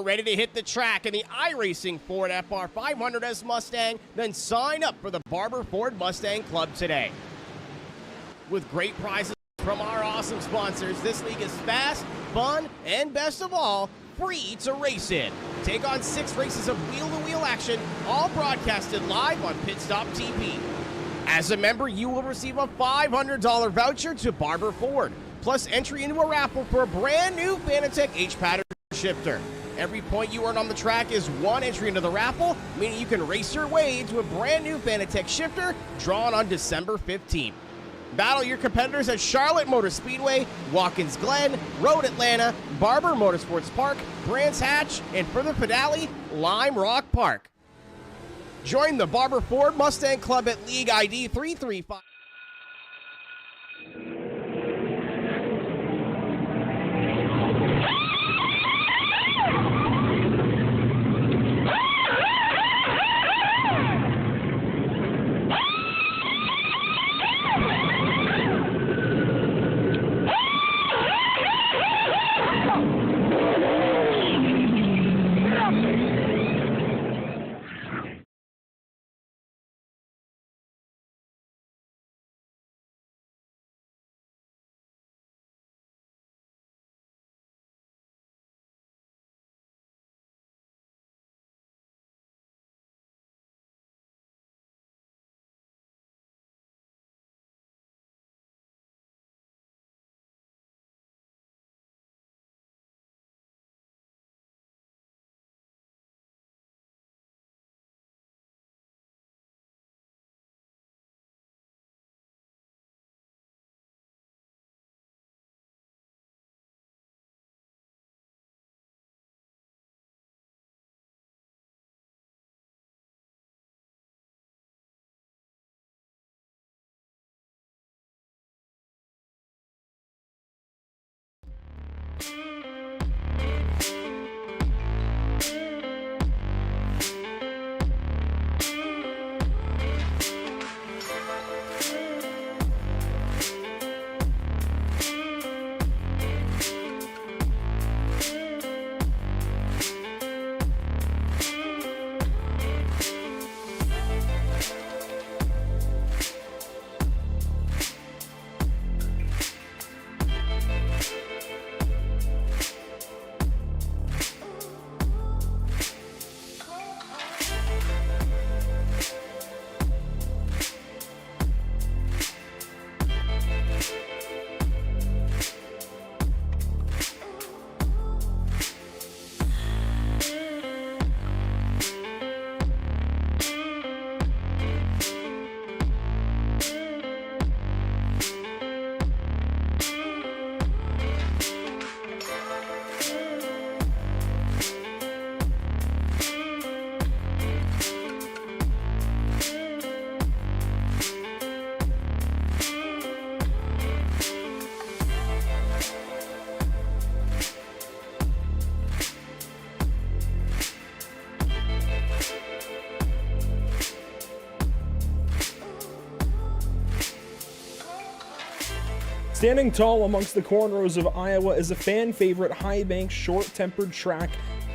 Get ready to hit the track in the iRacing Ford FR 500S Mustang, then sign up for the Barber Ford Mustang Club today. With great prizes from our awesome sponsors, this league is fast, fun, and best of all, free to race in. Take on 6 races of wheel-to-wheel action, all broadcasted live on Pit Stop TV. As a member, you will receive a $500 voucher to Barber Ford, plus entry into a raffle for a brand new Fanatec H-Pattern shifter. Every point you earn on the track is 1 entry into the raffle, meaning you can race your way into a brand new Fanatec shifter drawn on December 15th. Battle your competitors at Charlotte Motor Speedway, Watkins Glen, Road Atlanta, Barber Motorsports Park, Brands Hatch, and for the finale, Lime Rock Park. Join the Barber Ford Mustang Club at League ID 335. Standing tall amongst the cornrows of Iowa is a fan-favorite high-bank, short-tempered track,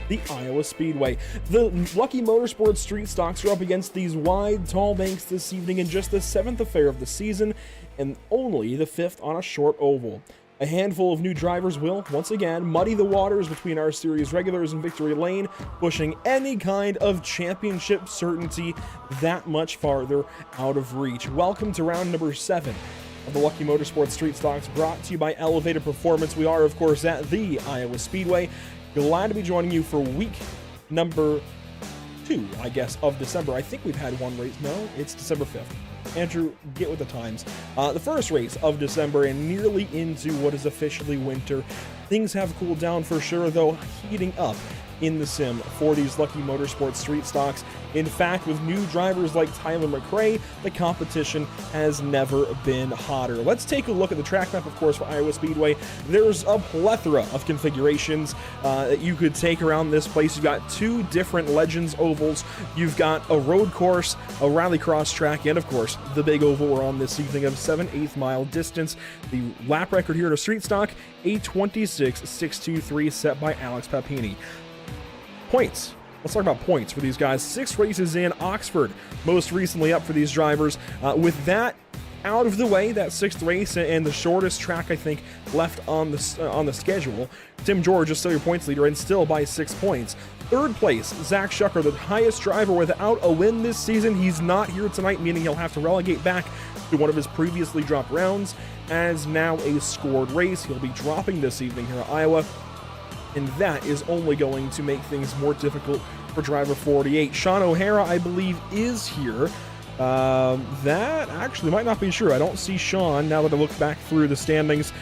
the Iowa Speedway. The Lucky Motorsports Street Stocks are up against these wide, tall banks this evening in just the 7th affair of the season, and only the 5th on a short oval. A handful of new drivers will, once again, muddy the waters between our series regulars and Victory Lane, pushing any kind of championship certainty that much farther out of reach. Welcome to round number 7 of the Lucky Motorsports Street Stocks, brought to you by Elevated Performance. We are, of course, at the Iowa Speedway. Glad to be joining you for week number 2, I guess, of December. I think we've had one race. No, it's December 5th. Andrew, get with the times. The first race of December and nearly into what is officially winter. Things have cooled down for sure, though, heating up in the sim for these Lucky Motorsports Street Stocks. In fact, with new drivers like Tyler McRae, the competition has never been hotter. Let's take a look at the track map, of course, for Iowa Speedway. There's a plethora of configurations that you could take around this place. You've got 2 different Legends ovals. You've got a road course, a rallycross track, and of course, the big oval we're on this evening of 7/8 mile distance. The lap record here at a Street Stock, a 26.623 set by Alex Papini. Points. Let's talk about points for these guys. 6 races in Oxford, most recently up for these drivers. With that out of the way, that 6th race and the shortest track I think left on the schedule, Tim George is still your points leader and still by 6 points. 3rd place, Zach Schucker, the highest driver without a win this season. He's not here tonight, meaning he'll have to relegate back to one of his previously dropped rounds as now a scored race. He'll be dropping this evening here at Iowa, and that is only going to make things more difficult for driver 48. Sean O'Hara, I believe, is here. That actually might not be true. I don't see Sean now that I look back through the standings.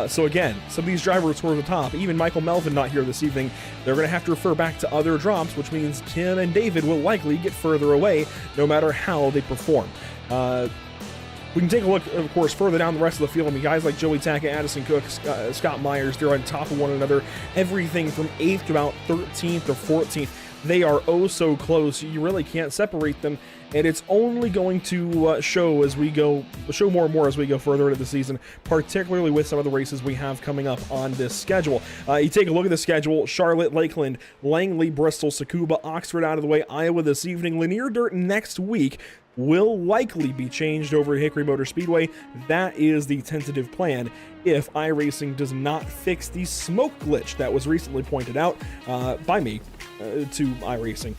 So again, some of these drivers toward the top, even Michael Melvin not here this evening, they're going to have to refer back to other drops, which means Tim and David will likely get further away no matter how they perform. We can take a look, of course, further down the rest of the field. I mean, guys like Joey Tackett, Addison Cook, Scott Myers, they're on top of one another. Everything from 8th to about 13th or 14th. They are oh so close. You really can't separate them, and it's only going to show more and more as we go further into the season, particularly with some of the races we have coming up on this schedule. You take a look at the schedule: Charlotte, Lakeland, Langley, Bristol, Tsukuba, Oxford out of the way, Iowa this evening, Lanier Dirt next week. Will likely be changed over at Hickory Motor Speedway. That is the tentative plan if iRacing does not fix the smoke glitch that was recently pointed out by me to iRacing.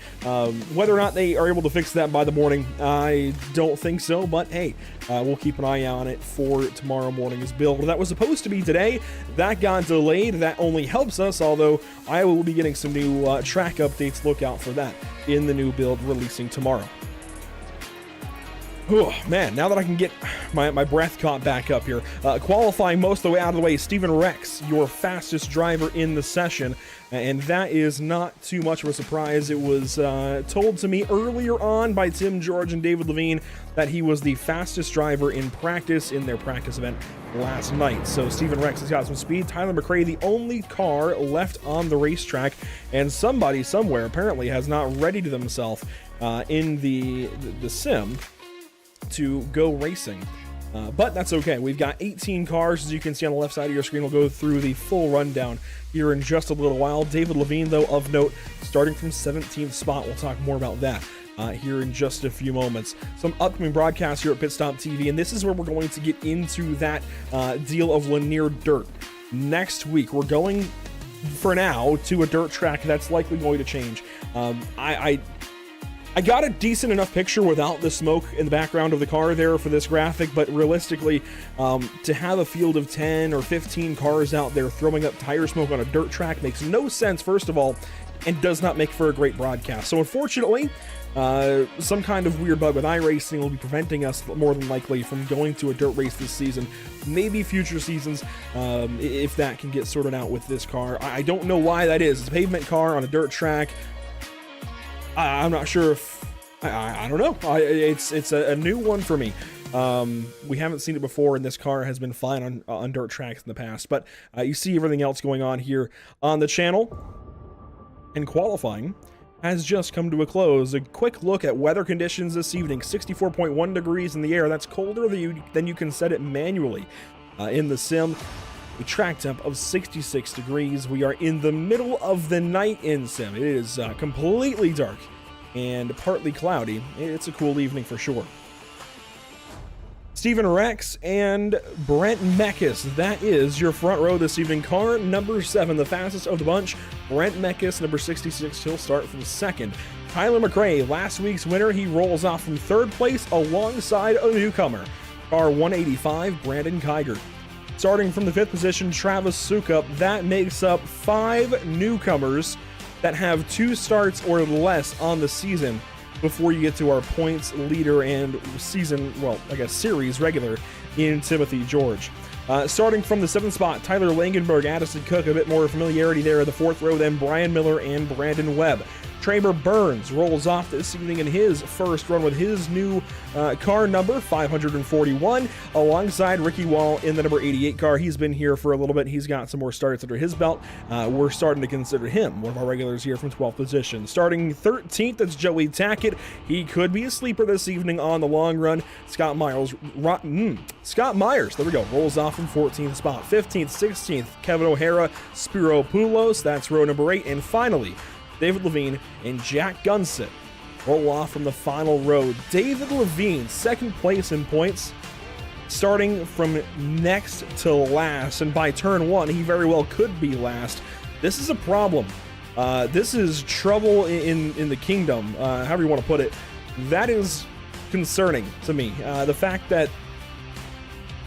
Whether or not they are able to fix that by the morning, I don't think so, but hey, we'll keep an eye on it for tomorrow morning's build. That was supposed to be today. That got delayed. That only helps us, although Iowa will be getting some new track updates. Look out for that in the new build releasing tomorrow. Oh, man, now that I can get my breath caught back up here. Qualifying most of the way out of the way, Stephen Rex, your fastest driver in the session. And that is not too much of a surprise. It was told to me earlier on by Tim George and David Levine that he was the fastest driver in practice in their practice event last night. So Stephen Rex has got some speed. Tyler McRae, the only car left on the racetrack. And somebody somewhere apparently has not readied themselves in the sim to go racing. But that's okay. We've got 18 cars, as you can see on the left side of your screen. We'll go through the full rundown here in just a little while. David Levine, though, of note, starting from 17th spot. We'll talk more about that here in just a few moments. Some upcoming broadcasts here at Pit Stop TV, and this is where we're going to get into that deal of Lanier Dirt. Next week, we're going, for now, to a dirt track that's likely going to change. I got a decent enough picture without the smoke in the background of the car there for this graphic, but realistically, to have a field of 10 or 15 cars out there throwing up tire smoke on a dirt track makes no sense, first of all, and does not make for a great broadcast. So unfortunately, some kind of weird bug with iRacing will be preventing us more than likely from going to a dirt race this season. Maybe future seasons, if that can get sorted out with this car. I don't know why that is. It's a pavement car on a dirt track. I'm not sure if I don't know. It's a new one for me. We haven't seen it before, and this car has been fine on dirt tracks in the past. But you see everything else going on here on the channel, and qualifying has just come to a close. A quick look at weather conditions this evening: 64.1 degrees in the air. That's colder than you can set it manually in the sim. A track temp of 66 degrees. We are in the middle of the night in sim. It is completely dark and partly cloudy. It's a cool evening for sure. Stephen Rex and Brent Meckes. That is your front row this evening. Car number 7, the fastest of the bunch. Brent Meckes, number 66. He'll start from 2nd. Tyler McRae, last week's winner. He rolls off from 3rd place alongside a newcomer. Car 185, Brandon Kiger. Starting from the 5th position, Travis Sukup. That makes up 5 newcomers that have 2 starts or less on the season before you get to our points leader and season, well, I guess series regular in Timothy George. Starting from the 7th spot, Tyler Langenberg, Addison Cook, a bit more familiarity there in the 4th row, then Brian Miller and Brandon Webb. Tramer Burns rolls off this evening in his first run with his new car number, 541, alongside Ricky Wall in the number 88 car. He's been here for a little bit. He's got some more starts under his belt. We're starting to consider him one of our regulars here from 12th position. Starting 13th, that's Joey Tackett. He could be a sleeper this evening on the long run. Scott Myers, there we go, rolls off from 14th spot. 15th, 16th, Kevin O'Hara, Spiro Poulos, that's row number 8. And finally, David Levine, and Jack Gunsit roll off from the final row. David Levine, second place in points, starting from next to last, and by turn 1, he very well could be last. This is a problem. This is trouble in the kingdom, however you want to put it. That is concerning to me. The fact that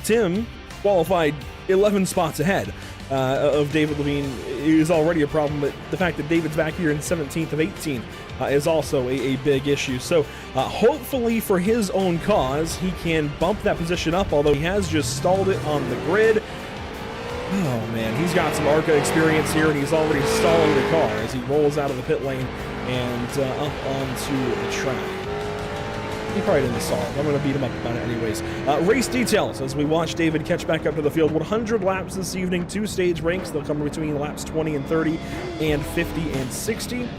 Tim qualified 11 spots ahead of David Levine is already a problem, but the fact that David's back here in 17th of 18 is also a big issue. So hopefully for his own cause, he can bump that position up, although he has just stalled it on the grid. Oh man, he's got some ARCA experience here, and he's already stalling the car as he rolls out of the pit lane and up onto the track. He probably didn't stall. I'm going to beat him up about it anyways. Race details as we watch David catch back up to the field. 100 laps this evening, 2 stage breaks. They'll come between laps 20 and 30 and 50 and 60.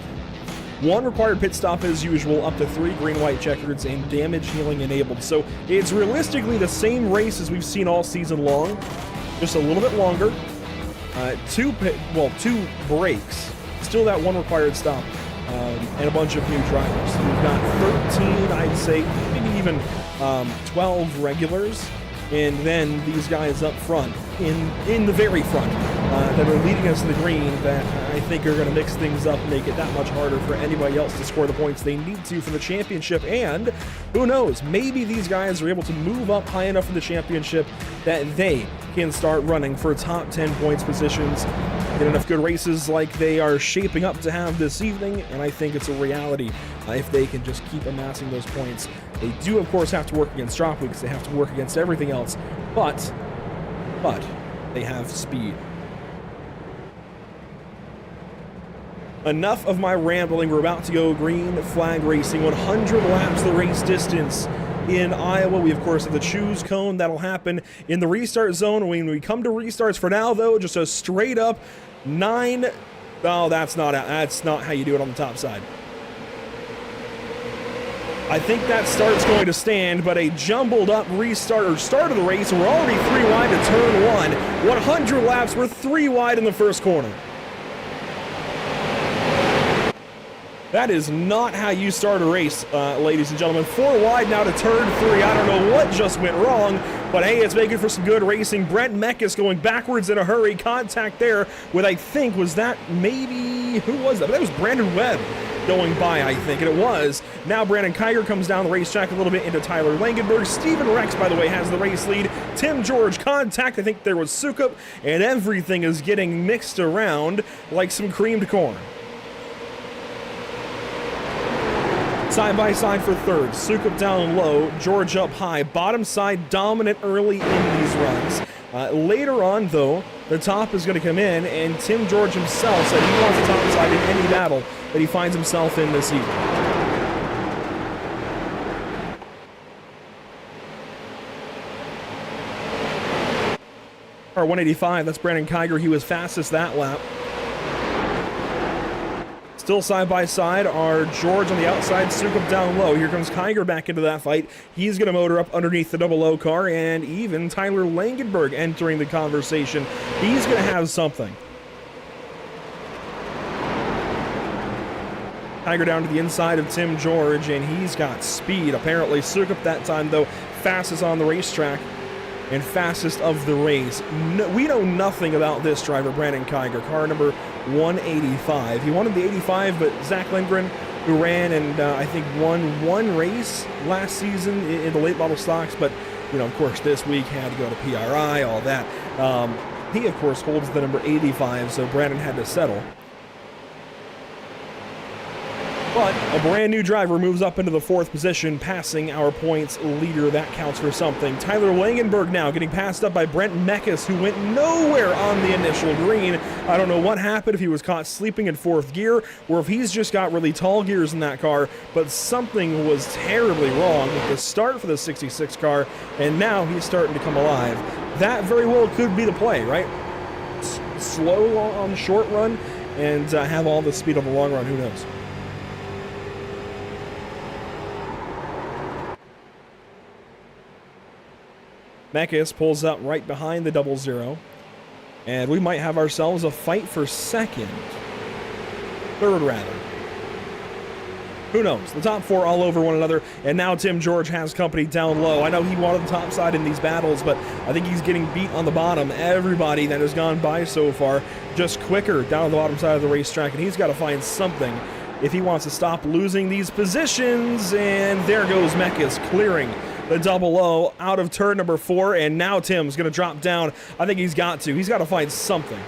1 required pit stop as usual, up to 3 green-white checkers and damage healing enabled. So it's realistically the same race as we've seen all season long, just a little bit longer. 2 breaks, still that 1 required stop, and a bunch of new drivers. So we've got 13, I'd say, maybe even 12 regulars, and then these guys up front, in the very front, that are leading us to the green, that I think are going to mix things up and make it that much harder for anybody else to score the points they need to for the championship. And who knows, maybe these guys are able to move up high enough in the championship that they can start running for top 10 points positions, get enough good races like they are shaping up to have this evening, and I think it's a reality if they can just keep amassing those points. They do, of course, have to work against drop weeks. They have to work against everything else, but they have speed. Enough of my rambling. We're about to go green flag racing. 100 laps the race distance in Iowa. We, of course, have the choose cone. That'll happen in the restart zone when we come to restarts. For now, though, just a straight up 9. Oh, that's not how you do it on the top side. I think that start's going to stand, but a jumbled up restart or start of the race, and we're already 3 wide to turn 1. 100 laps, we're 3 wide in the first corner. That is not how you start a race, ladies and gentlemen. 4 wide now to turn 3. I don't know what just went wrong, but hey, it's making for some good racing. Brent Meckes going backwards in a hurry. Contact there with, I think, was that maybe, who was that? But that was Brandon Webb going by, I think, and it was. Now Brandon Kiger comes down the racetrack a little bit into Tyler Langenberg. Steven Rex, by the way, has the race lead. Tim George, contact, I think there was Sukup, and everything is getting mixed around like some creamed corn. Side by side for third, Sukup down low, George up high, bottom side dominant early in these runs. Later on, though, the top is going to come in, and Tim George himself said he wants the top side in any battle that he finds himself in this evening. Car 185, that's Brandon Kiger. He was fastest that lap. Still side by side are George on the outside, Sukup down low. Here comes Kiger back into that fight. He's going to motor up underneath the double O car, and even Tyler Langenberg entering the conversation. He's going to have something. Kiger down to the inside of Tim George, and he's got speed. Apparently Sukup that time, though, fastest on the racetrack and fastest of the race. We know nothing about this driver, Brandon Kiger, car number 185. He wanted the 85, but Zach Lindgren, who ran and I think won 1 race last season in the late model stocks, but you know, of course, this week had to go to PRI, all that. He, of course, holds the number 85, so Brandon had to settle. But a brand new driver moves up into the 4th position, passing our points leader. That counts for something. Tyler Langenberg now getting passed up by Brent Meckes, who went nowhere on the initial green. I don't know what happened, if he was caught sleeping in 4th gear, or if he's just got really tall gears in that car, but something was terribly wrong with the start for the 66 car, and now he's starting to come alive. That very well could be the play, right? Slow on the short run and have all the speed on the long run, who knows? Meckes pulls up right behind the 00, and we might have ourselves a fight for second. Third, rather. Who knows? The top four all over one another, and now Tim George has company down low. I know he wanted the top side in these battles, but I think he's getting beat on the bottom. Everybody that has gone by so far just quicker down the bottom side of the racetrack, and he's got to find something if he wants to stop losing these positions. And there goes Mekas clearing the double O out of turn number 4, and now Tim's going to drop down. I think he's got to. He's got to find something.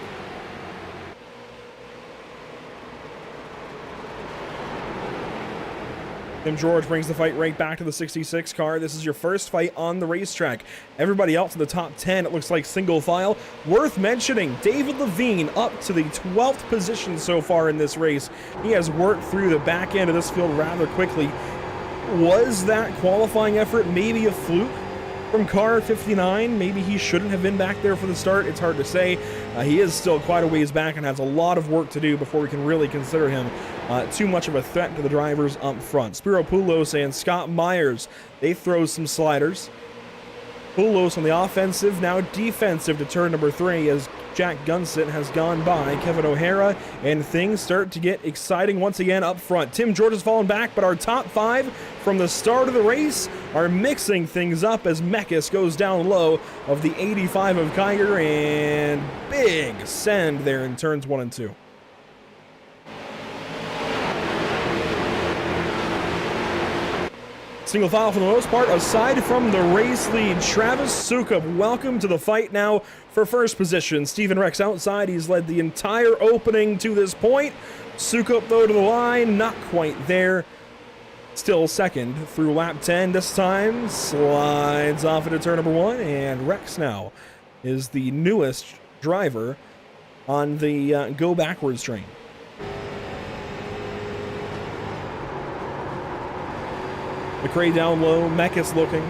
Tim George brings the fight right back to the 66 car. This is your first fight on the racetrack. Everybody else in the top 10, it looks like single file. Worth mentioning, David Levine up to the 12th position so far in this race. He has worked through the back end of this field rather quickly. Was that qualifying effort maybe a fluke from car 59? Maybe he shouldn't have been back there for the start. It's hard to say. He is still quite a ways back and has a lot of work to do before we can really consider him too much of a threat to the drivers up front. Spiro Poulos and Scott Myers, they throw some sliders. Poulos on the offensive, now defensive to turn number 3 as Jack Gunsit has gone by Kevin O'Hara, and things start to get exciting once again up front. Tim George has fallen back, but our top 5 from the start of the race are mixing things up as Mekas goes down low of the 85 of Kiger, and big send there in turns 1 and 2. Single file for the most part, aside from the race lead. Travis Sukup, welcome to the fight now for first position. Stephen Rex outside, he's led the entire opening to this point. Sukup though to the line, not quite there. Still second through lap 10 this time. Slides off into turn number 1, and Rex now is the newest driver on the go backwards train. McRae down low, Mekas looking.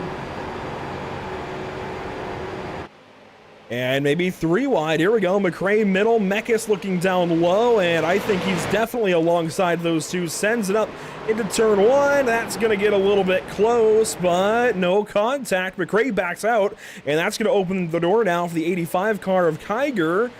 And maybe 3 wide. Here we go. McRae middle, Mekas looking down low, and I think he's definitely alongside those two. Sends it up into turn 1. That's going to get a little bit close, but no contact. McRae backs out, and that's going to open the door now for the 85 car of Kiger,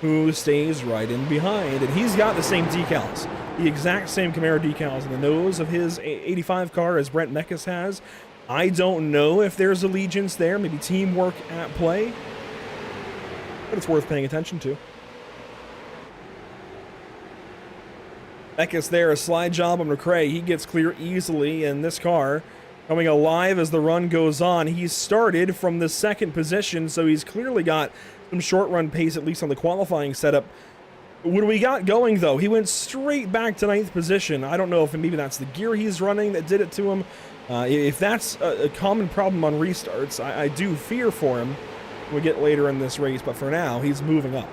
who stays right in behind. And he's got the same decals. The exact same Camaro decals on the nose of his 85 car as Brent Mekas has. I don't know if there's allegiance there, maybe teamwork at play, but it's worth paying attention to. Mekas there, a slide job on McRae. He gets clear easily, and this car coming alive as the run goes on. He started from the 2nd position, so he's clearly got some short run pace, at least on the qualifying setup. When we got going, though, he went straight back to 9th position. I don't know if maybe that's the gear he's running that did it to him. If that's a common problem on restarts, I do fear for him when we get later in this race, but for now, he's moving up.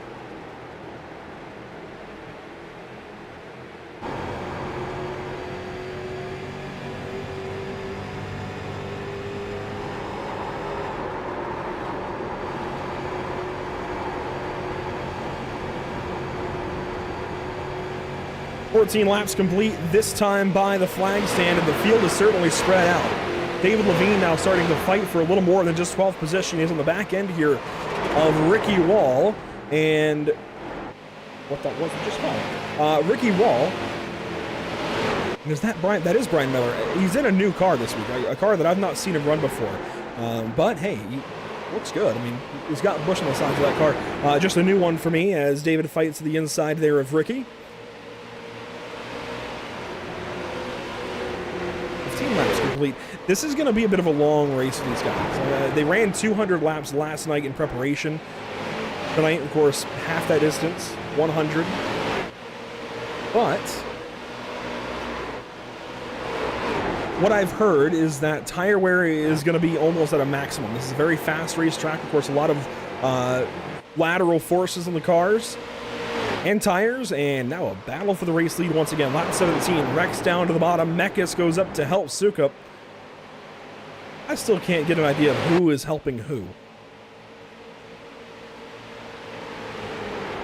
"14 laps complete, this time by the flag stand, and the field is certainly spread out. David Levine now starting to fight for a little more than just 12th position. He's on the back end here of Ricky Wall, and what that was just called. Ricky Wall. Is that Brian? That is Brian Miller. He's in a new car this week, a car that I've not seen him run before. But hey, he looks good. I mean, he's got Bush on the sides of that car. Just a new one for me as David fights to the inside there of Ricky. 15 laps complete. This is going to be a bit of a long race for these guys. They ran 200 laps last night in preparation. Tonight, of course, half that distance, 100. But what I've heard is that tire wear is going to be almost at a maximum. This is a very fast racetrack. Of course, a lot of lateral forces on the cars and tires, and now a battle for the race lead once again. Lap 17, Rex down to the bottom. Mekas goes up to help Sukup. I still can't get an idea of who is helping who.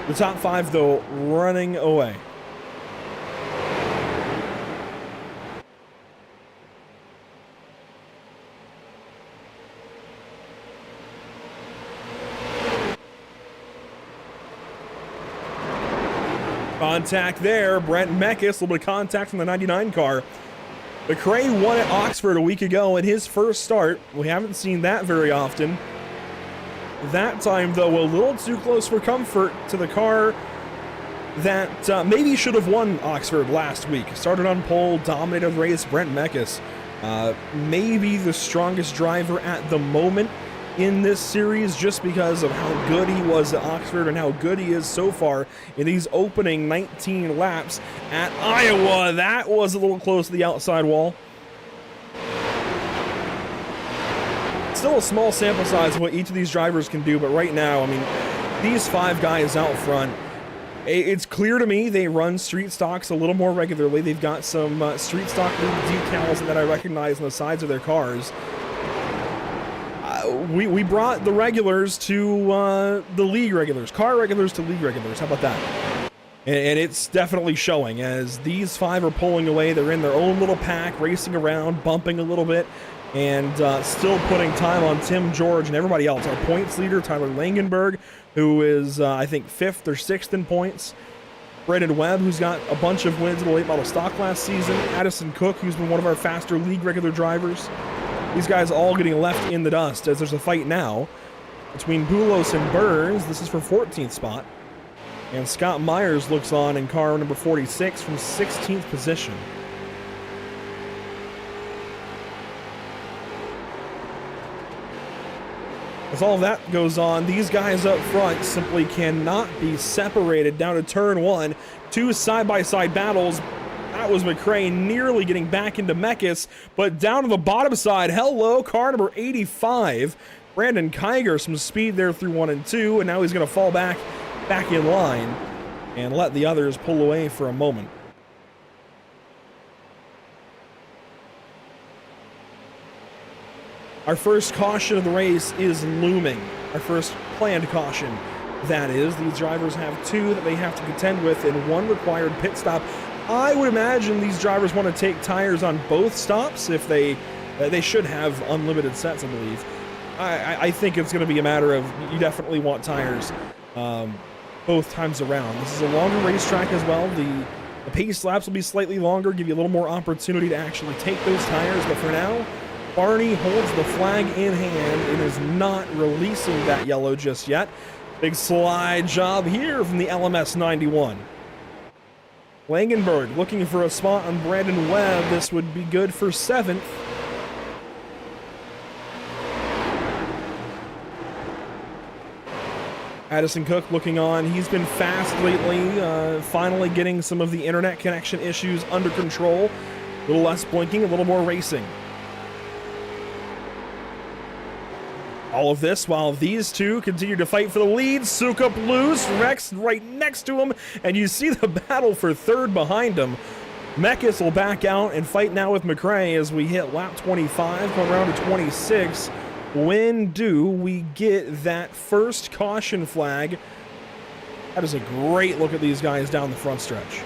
The top 5, though, running away. contact there. Brent Meckes, a little bit of contact from the 99 car. McRae won at Oxford a week ago in his first start. We haven't seen that very often. That time, though, a little too close for comfort to the car that maybe should have won Oxford last week. Started on pole, dominated the race. Brent Meckes, maybe the strongest driver at the moment in this series, just because of how good he was at Oxford and how good he is so far in these opening 19 laps at Iowa. That was a little close to the outside wall. Still a small sample size of what each of these drivers can do, but right now, I mean, these 5 guys out front, it's clear to me they run street stocks a little more regularly. They've got some street stock decals that I recognize on the sides of their cars. We brought the regulars to the league regulars, car regulars to league regulars. How about that? And it's definitely showing as these 5 are pulling away. They're in their own little pack, racing around, bumping a little bit, and still putting time on Tim George and everybody else. Our points leader, Tyler Langenberg, who is, I think, 5th or 6th in points. Brendan Webb, who's got a bunch of wins in the late model stock last season. Addison Cook, who's been one of our faster league regular drivers. These guys all getting left in the dust as there's a fight now between Boulos and Burns. This is for 14th spot. And Scott Myers looks on in car number 46 from 16th position. As all that goes on, these guys up front simply cannot be separated down to turn 1. 2 side-by-side battles. That was McRae nearly getting back into Meckes, but down to the bottom side, hello, car number 85. Brandon Kiger, some speed there through 1 and 2, and now he's going to fall back in line and let the others pull away for a moment. Our first caution of the race is looming. Our first planned caution, that is. These drivers have 2 that they have to contend with in 1 required pit stop. I would imagine these drivers want to take tires on both stops if they should have unlimited sets, I believe. I think it's going to be a matter of you definitely want tires both times around. This is a longer racetrack as well. The pace laps will be slightly longer, give you a little more opportunity to actually take those tires, but for now, Barney holds the flag in hand and is not releasing that yellow just yet. Big slide job here from the LMS 91. Langenberg looking for a spot on Brandon Webb. This would be good for 7th. Addison Cook looking on. He's been fast lately, finally getting some of the internet connection issues under control. A little less blinking, a little more racing. All of this while these 2 continue to fight for the lead. Sukup loose, Rex right next to him, and you see the battle for 3rd behind him. Meckes will back out and fight now with McRae as we hit lap 25, going around to 26. When do we get that first caution flag? That is a great look at these guys down the front stretch.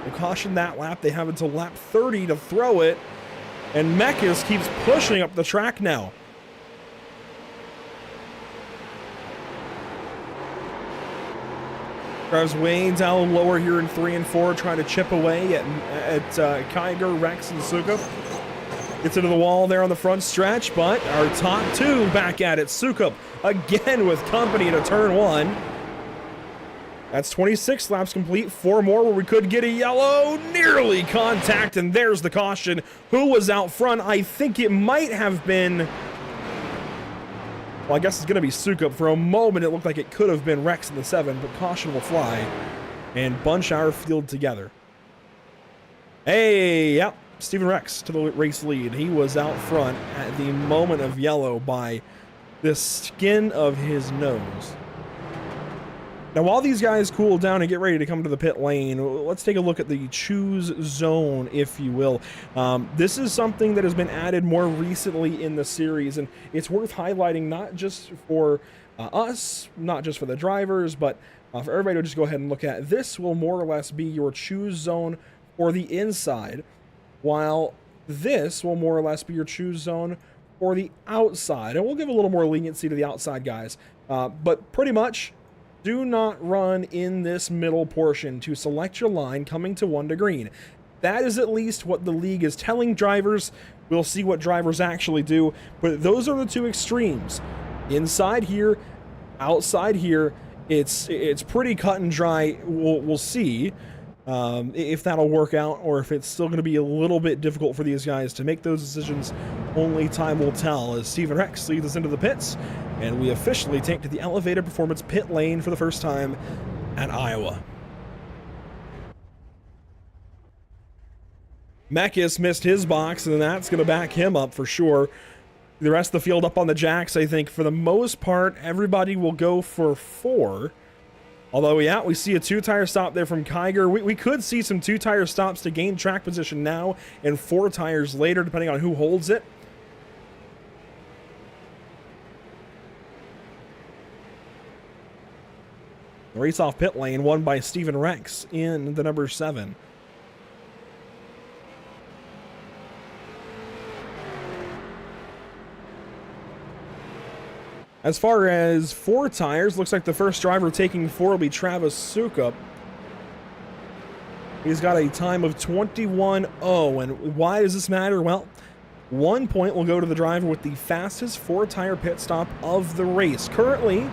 We'll caution that lap. They have until lap 30 to throw it. And Meckes keeps pushing up the track now. Drives way down lower here in 3 and 4, trying to chip away at Kiger, Rex, and Sukup. Gets into the wall there on the front stretch, but our top 2 back at it. Sukup again with company to turn 1. That's 26 laps complete. 4 more where we could get a yellow. Nearly contact, and there's the caution. Who was out front? I think it might have been... Well, I guess it's going to be Sukup. For a moment, it looked like it could have been Rex in the 7, but caution will fly. And bunch our field together. Hey, yep. Stephen Rex to the race lead. He was out front at the moment of yellow by the skin of his nose. Now, while these guys cool down and get ready to come to the pit lane, let's take a look at the choose zone, if you will. This is something that has been added more recently in the series, and it's worth highlighting not just for us, not just for the drivers, but for everybody to just go ahead and look at. This will more or less be your choose zone for the inside, while this will more or less be your choose zone or the outside. And we'll give a little more leniency to the outside guys. But pretty much, do not run in this middle portion to select your line coming to 1 to green. That is at least what the league is telling drivers. We'll see what drivers actually do. But those are the two extremes. Inside here, outside here. It's pretty cut and dry. We'll see if that'll work out, or if it's still going to be a little bit difficult for these guys to make those decisions. Only time will tell, as Steven Rex leads us into the pits, and we officially take to the elevated performance pit lane for the first time at Iowa. Mekis missed his box, and that's going to back him up for sure. The rest of the field up on the jacks, I think, for the most part, everybody will go for 4. Although, yeah, we see a 2-tire stop there from Kiger. We could see some 2-tire stops to gain track position now and 4 tires later, depending on who holds it. The race off pit lane won by Steven Rex in the number 7. As far as 4 tires, looks like the first driver taking 4 will be Travis Sukup. He's got a time of 21.0, and why does this matter? Well, 1 point will go to the driver with the fastest 4-tire pit stop of the race. Currently,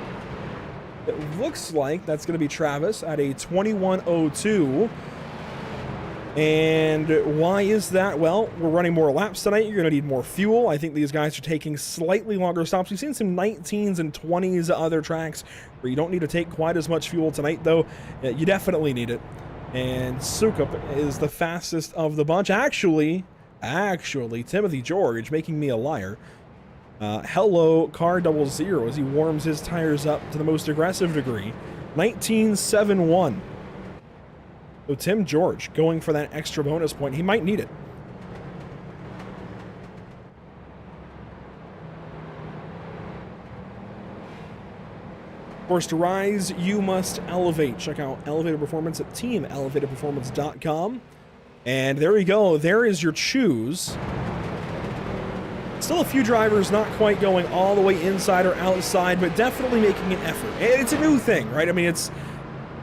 it looks like that's going to be Travis at a 21.02. And why is that? Well, we're running more laps tonight. You're going to need more fuel. I think these guys are taking slightly longer stops. We've seen some 19s and 20s at other tracks where you don't need to take quite as much fuel tonight, though. You definitely need it. And Sukup is the fastest of the bunch. Actually, Timothy George, making me a liar. Hello, car 00, as he warms his tires up to the most aggressive degree. 19.71. So Tim George going for that extra bonus point. He might need it. Of course, to rise, you must elevate. Check out Elevated Performance at teamelevatedperformance.com. And there we go. There is your choose. Still a few drivers not quite going all the way inside or outside, but definitely making an effort. It's a new thing, right? I mean, it's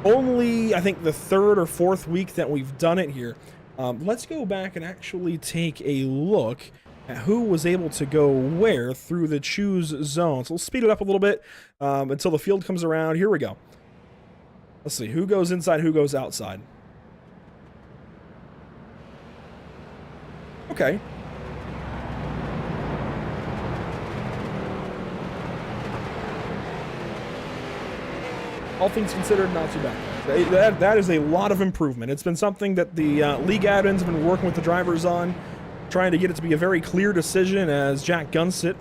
only, I think, the 3rd or 4th week that we've done it here. Let's go back and actually take a look at who was able to go where through the choose zone. So we'll speed it up a little bit until the field comes around. Here we go. Let's see, who goes inside, who goes outside. Okay. All things considered, not too bad. That is a lot of improvement. It's been something that the league admins have been working with the drivers on, trying to get it to be a very clear decision as Jack Gunsit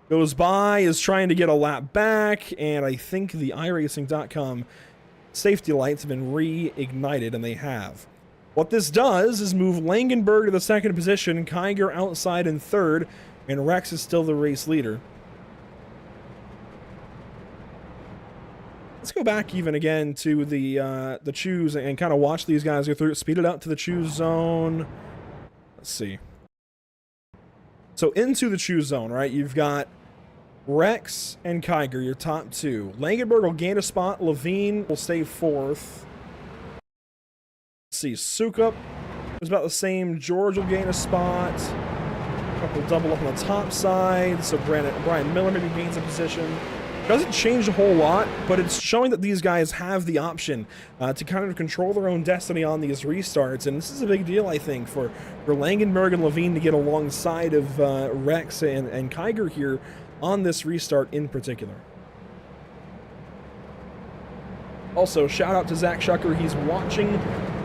goes by, is trying to get a lap back, and I think the iRacing.com safety lights have been reignited, and they have. What this does is move Langenberg to the 2nd position, Kiger outside in 3rd, and Rex is still the race leader. Let's go back even again to the choose and kind of watch these guys go through it. Speed it up to the choose zone. Let's see. So into the choose zone, right? You've got Rex and Kiger, your top 2. Langenberg will gain a spot. Levine will stay 4th. Let's see. Sukup is about the same. George will gain a spot. A couple double up on the top side. So Brian Miller maybe gains a position. Doesn't change a whole lot, but it's showing that these guys have the option to kind of control their own destiny on these restarts, and this is a big deal, I think, for Langenberg and Levine to get alongside of Rex and Kiger here on this restart in particular. Also, shout out to Zach Shucker. He's watching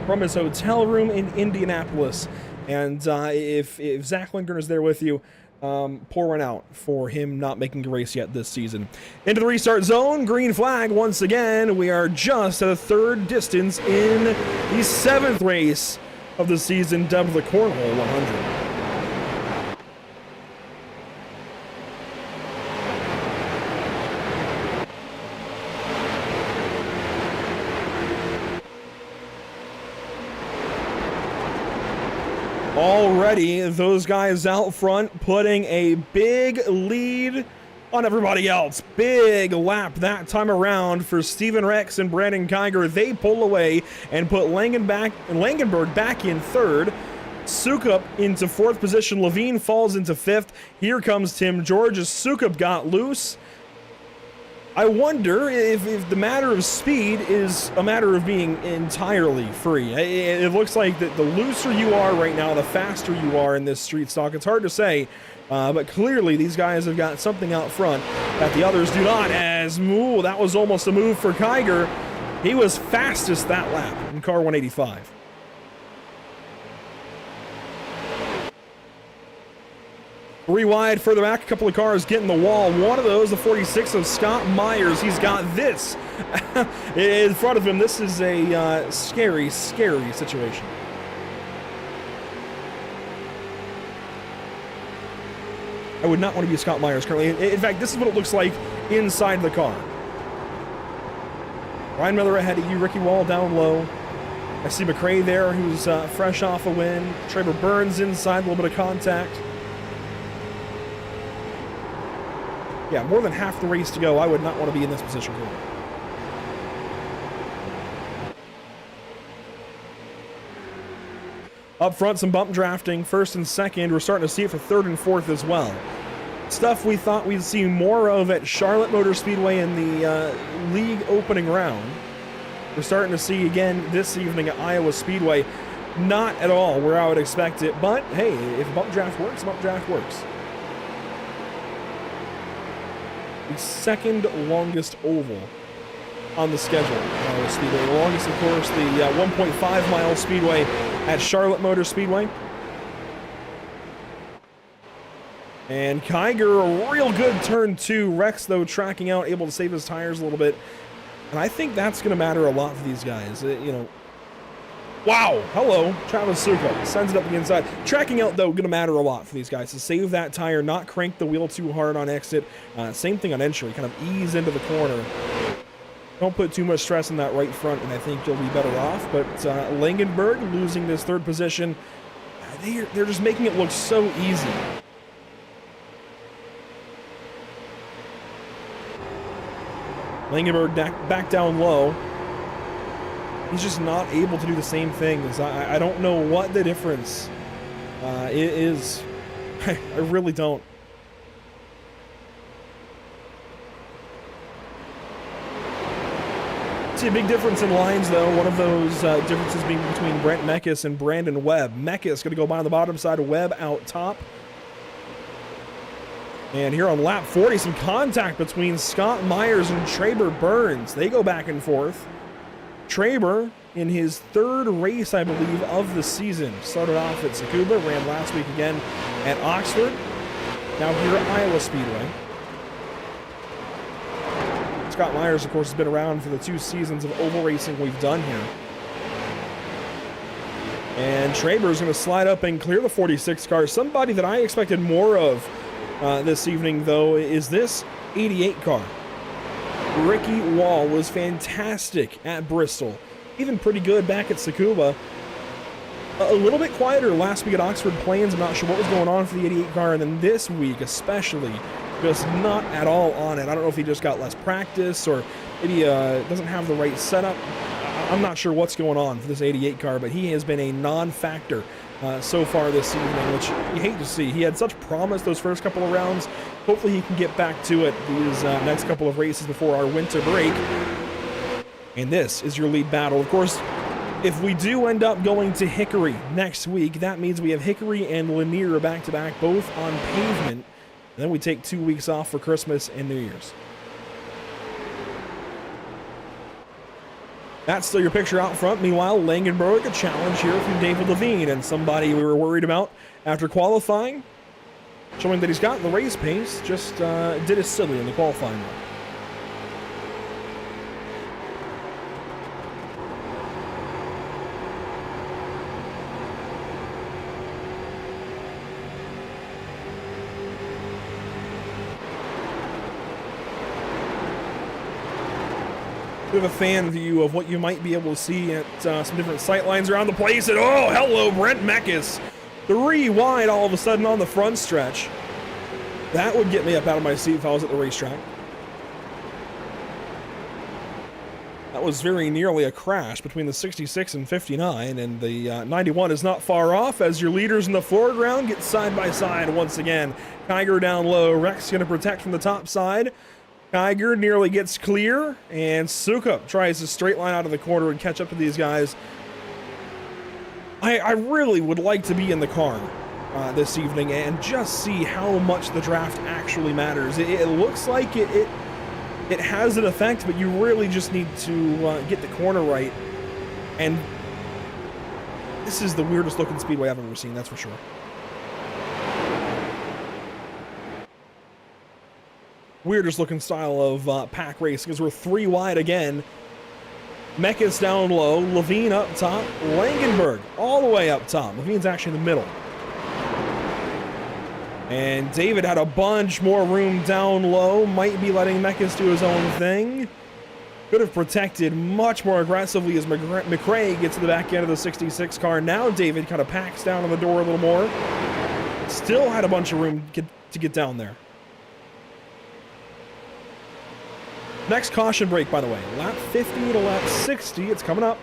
from his hotel room in Indianapolis, and if Zach Lindgren is there with you, pour one out for him not making a race yet this season. Into the restart zone, green flag once again. We are just at a 3rd distance in the 7th race of the season, dubbed the Cornhole 100. Already, those guys out front putting a big lead on everybody else. Big lap that time around for Steven Rex and Brandon Kiger. They pull away and put Langenberg back in third. Sukup into fourth position. Levine falls into fifth. Here comes Tim George as Sukup got loose. I wonder if the matter of speed is a matter of being entirely free. It looks like that the looser you are right now, the faster you are in this street stock. It's hard to say, but clearly these guys have got something out front that the others do not. As, ooh, that was almost a move for Kiger. He was fastest that lap in car 185. Three wide further back, a couple of cars getting the wall. One of those, the 46 of Scott Myers. He's got this in front of him. This is a scary, scary situation. I would not want to be Scott Myers currently. In fact, this is what it looks like inside the car. Ryan Miller ahead of you, Ricky Wall down low. I see McRae there, who's fresh off a win. Trevor Burns inside, a little bit of contact. Yeah, more than half the race to go. I would not want to be in this position currently. Up front, some bump drafting, first and second. We're starting to see it for third and fourth as well. Stuff we thought we'd see more of at Charlotte Motor Speedway in the league opening round. We're starting to see again this evening at Iowa Speedway. Not at all where I would expect it, but hey, if bump draft works, bump draft works. The second longest oval on the schedule at Iowa Speedway. The longest, of course, the 1.5 mile speedway at Charlotte Motor Speedway. And Kiger, a real good turn two. Rex, though, tracking out, able to save his tires a little bit. And I think that's going to matter a lot for these guys. You know, wow, hello, Travis Sukup sends it up the inside. Tracking out, though, going to matter a lot for these guys to save that tire, not crank the wheel too hard on exit. Same thing on entry, kind of ease into the corner. Don't put too much stress on that right front, and I think you'll be better off. But Langenberg losing this third position, they're just making it look so easy. Langenberg back down low. He's just not able to do the same things. I don't know what the difference is. I really don't. See a big difference in lines, though. One of those differences being between Brent Meckes and Brandon Webb. Meckes going to go by on the bottom side, Webb out top. And here on lap 40, some contact between Scott Myers and Traber Burns. They go back and forth. Traber, in his third race, I believe, of the season, started off at Tsukuba, ran last week again at Oxford. Now here at Iowa Speedway. Scott Myers, of course, has been around for the 2 seasons of oval racing we've done here. And Traber is going to slide up and clear the 46 car. Somebody that I expected more of this evening, though, is this 88 car. Ricky Wall was fantastic at Bristol. Even pretty good back at Tsukuba. A little bit quieter last week at Oxford Plains. I'm not sure what was going on for the 88 car. And then this week, especially, just not at all on it. I don't know if he just got less practice or maybe doesn't have the right setup. I'm not sure what's going on for this 88 car, but he has been a non-factor so far this evening, which you hate to see. He had such promise those first couple of rounds. Hopefully he can get back to it these next couple of races before our winter break. And this is your lead battle. Of course, if we do end up going to Hickory next week, that means we have Hickory and Lanier back-to-back, both on pavement. And then we take 2 weeks off for Christmas and New Year's. That's still your picture out front. Meanwhile, Langenberg, a challenge here from David Levine, and somebody we were worried about after qualifying, showing that he's got the race pace, just did it silly in the qualifying run. We have a fan view of what you might be able to see at some different sight lines around the place. And oh, hello, Brent Meckes 3 wide all of a sudden on the front stretch. That would get me up out of my seat if I was at the racetrack. That was very nearly a crash between the 66 and 59, and the 91 is not far off as your leaders in the foreground get side by side once again. Kiger down low, Rex going to protect from the top side. Kiger nearly gets clear, and Sukup tries to straight line out of the corner and catch up to these guys. I really would like to be in the car this evening and just see how much the draft actually matters. It looks like it has an effect, but you really just need to get the corner right. And this is the weirdest looking speedway I've ever seen, that's for sure. Weirdest looking style of pack race, because we're 3 wide again. Mekas down low, Levine up top, Langenberg all the way up top. Levine's actually in the middle. And David had a bunch more room down low, might be letting Mekas do his own thing. Could have protected much more aggressively as McRae gets to the back end of the 66 car. Now David kind of packs down on the door a little more. Still had a bunch of room to get down there. Next caution break, by the way. Lap 50 to lap 60. It's coming up.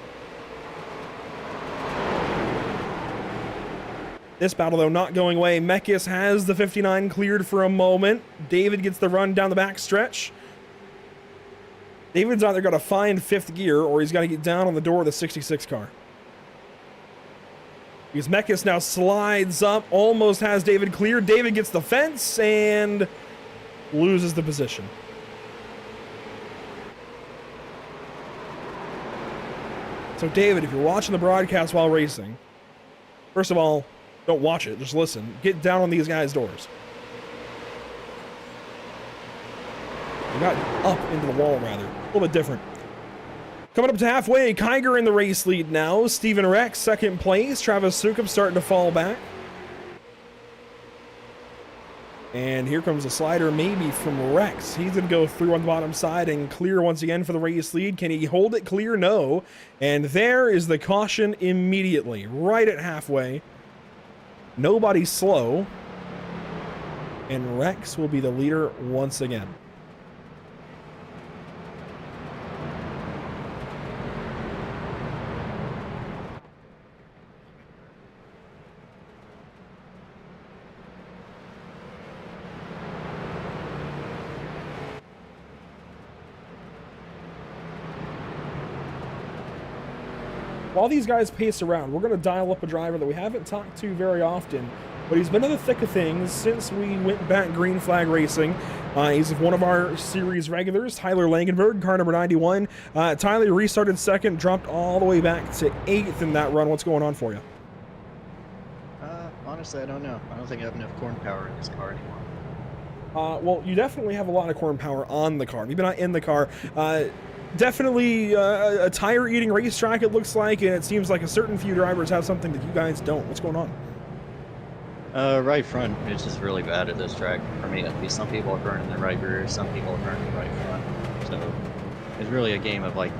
This battle, though, not going away. Mekas has the 59 cleared for a moment. David gets the run down the back stretch. David's either got to find 5th gear or he's got to get down on the door of the 66 car. Because Mekas now slides up, almost has David cleared. David gets the fence and loses the position. So David, if you're watching the broadcast while racing, first of all, don't watch it, just listen. Get down on these guys' doors. You got up into the wall, rather. A little bit different. Coming up to halfway, Kiger in the race lead now. Steven Rex, 2nd place. Travis Sukup starting to fall back. And here comes a slider maybe from Rex. He's going to go through on the bottom side and clear once again for the race lead. Can he hold it clear? No. And there is the caution immediately, right at halfway. Nobody slow. And Rex will be the leader once again. While these guys pace around, we're going to dial up a driver that we haven't talked to very often, but he's been in the thick of things since we went back green flag racing. He's one of our series regulars, Tyler Langenberg, car number 91. Tyler restarted 2nd, dropped all the way back to 8th in that run. What's going on for you? Honestly, I don't know. I don't think I have enough corn power in this car anymore. Well, you definitely have a lot of corn power on the car, maybe not in the car. Definitely a tire-eating racetrack, it looks like, and it seems like a certain few drivers have something that you guys don't. What's going on? Right front is just really bad at this track, for me at least. Some people are burning the right rear, some people are burning the right front. So it's really a game of, like,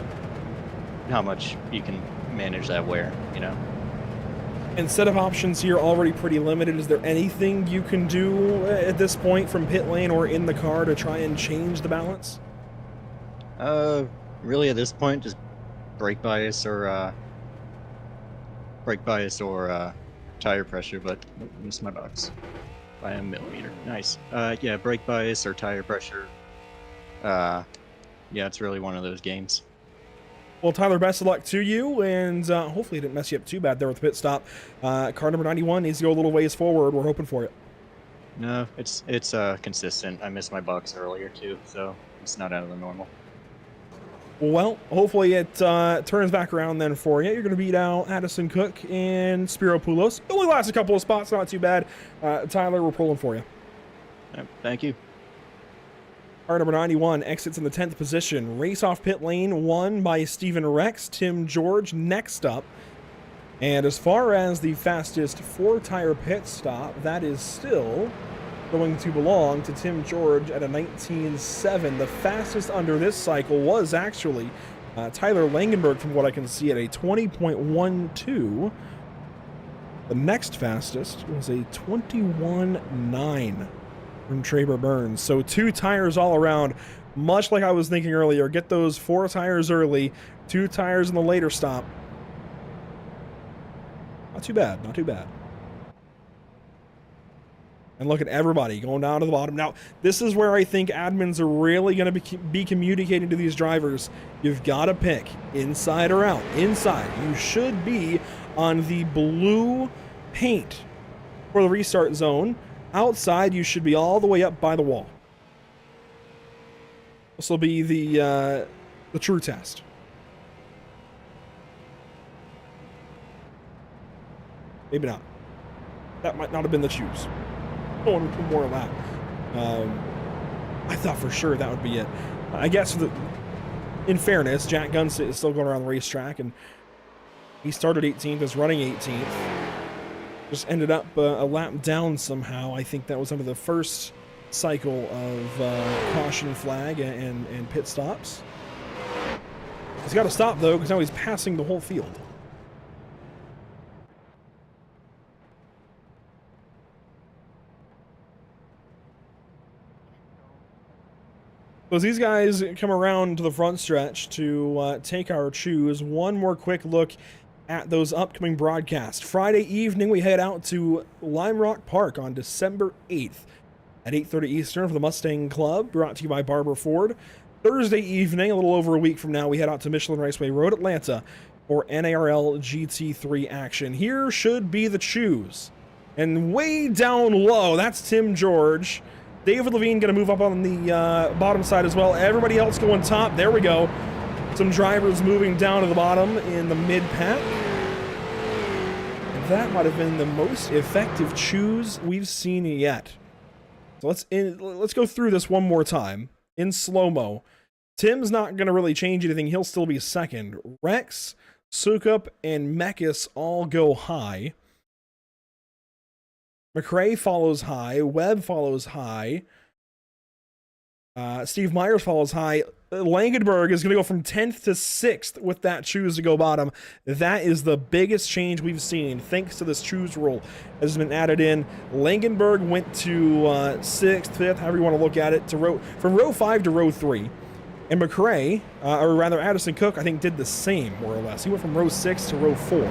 how much you can manage that wear, you know? And set of options here already pretty limited. Is there anything you can do at this point from pit lane or in the car to try and change the balance? Really at this point, just brake bias or tire pressure, but missed my box by a millimeter. Nice. Yeah, brake bias or tire pressure. Yeah, it's really one of those games. Well, Tyler, best of luck to you, and hopefully it didn't mess you up too bad there with the pit stop. Car number 91 needs to go a little ways forward. We're hoping for it. No, it's consistent. I missed my box earlier too, so it's not out of the normal. Well, hopefully it turns back around then for you. You're going to beat out Addison Cook and Spiro Poulos. It only lasts a couple of spots, not too bad. Tyler, we're pulling for you. Thank you. Car number 91 exits in the 10th position. Race off pit lane won by Steven Rex. Tim George next up. And as far as the fastest 4-tire pit stop, that is still going to belong to Tim George at a 19.7. The fastest under this cycle was actually Tyler Langenberg, from what I can see, at a 20.12. The next fastest was a 21.9 from Traber Burns. So 2 tires all around, much like I was thinking earlier. Get those 4 tires early, 2 tires in the later stop. Not too bad, not too bad. And look at everybody going down to the bottom. Now, this is where I think admins are really going to be communicating to these drivers. You've got to pick inside or out. Inside, you should be on the blue paint for the restart zone. Outside, you should be all the way up by the wall. This will be the true test. Maybe not. That might not have been the choose. Going for more of that. I thought for sure that would be it. I guess in fairness, Jack Gunsit is still going around the racetrack, and he started 18th, is running 18th. Just ended up a lap down somehow. I think that was under the first cycle of caution flag and pit stops. He's got to stop, though, because now he's passing the whole field. So as these guys come around to the front stretch to take our choose, one more quick look at those upcoming broadcasts. Friday evening, we head out to Lime Rock Park on December 8th at 8:30 Eastern for the Mustang Club, brought to you by Barber Ford. Thursday evening, a little over a week from now, we head out to Michelin Raceway Road, Atlanta for NARL GT3 action. Here should be the choose. And way down low, that's Tim George. David Levine going to move up on the bottom side as well. Everybody else going top. There we go. Some drivers moving down to the bottom in the mid-pack. And that might have been the most effective choose we've seen yet. So let's go through this one more time in slow-mo. Tim's not going to really change anything. He'll still be second. Rex, Sukup, and Mekis all go high. McRae follows high. Webb follows high. Steve Myers follows high. Langenberg is going to go from 10th to 6th with that choose to go bottom. That is the biggest change we've seen, thanks to this choose rule has been added in. Langenberg went to 6th, 5th, however you want to look at it, from row 5 to row 3. And McRae, or rather Addison Cook, I think did the same, more or less. He went from row 6 to row 4.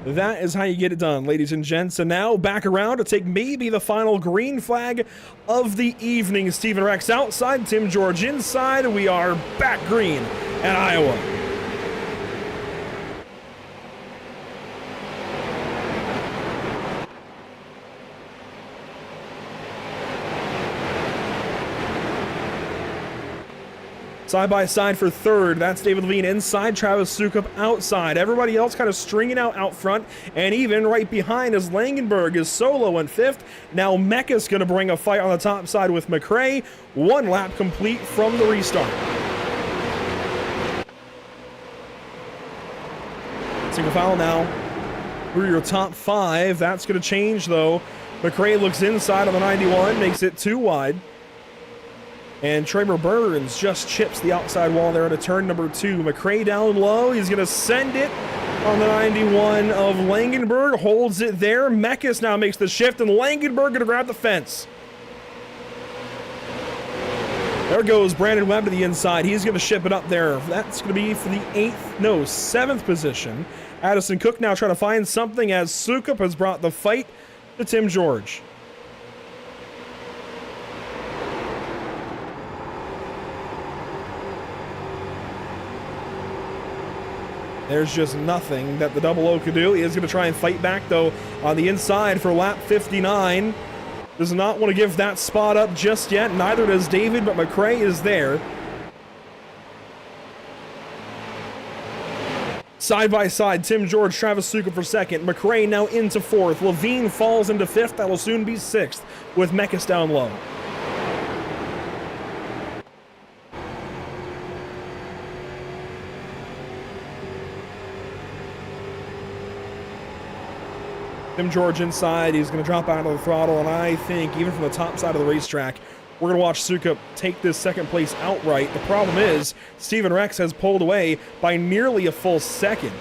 That is how you get it done, ladies and gents. And now back around to take maybe the final green flag of the evening. Stephen Rex outside, Tim George inside. We are back green at Iowa. Side by side for third, that's David Levine inside, Travis Sukup outside. Everybody else kind of stringing out front, and even right behind as Langenberg is solo in 5th. Now Mecca's going to bring a fight on the top side with McRae. 1 lap complete from the restart. Single foul now through your top 5. That's going to change though. McRae looks inside on the 91, makes it 2 wide. And Traber Burns just chips the outside wall there at a turn number 2. McRae down low. He's going to send it on the 91 of Langenberg. Holds it there. Mekis now makes the shift, and Langenberg going to grab the fence. There goes Brandon Webb to the inside. He's going to ship it up there. That's going to be for the 7th position. Addison Cook now trying to find something as Sukup has brought the fight to Tim George. There's just nothing that the double O could do. He is going to try and fight back, though, on the inside for lap 59. Does not want to give that spot up just yet. Neither does David, but McRae is there. Side by side, Tim George, Travis Sukup for 2nd. McRae now into 4th. Levine falls into 5th. That will soon be 6th with Mekis down low. Tim George inside, he's going to drop out of the throttle, and I think even from the top side of the racetrack, we're going to watch Sukup take this 2nd place outright. The problem is, Stephen Rex has pulled away by nearly a full second.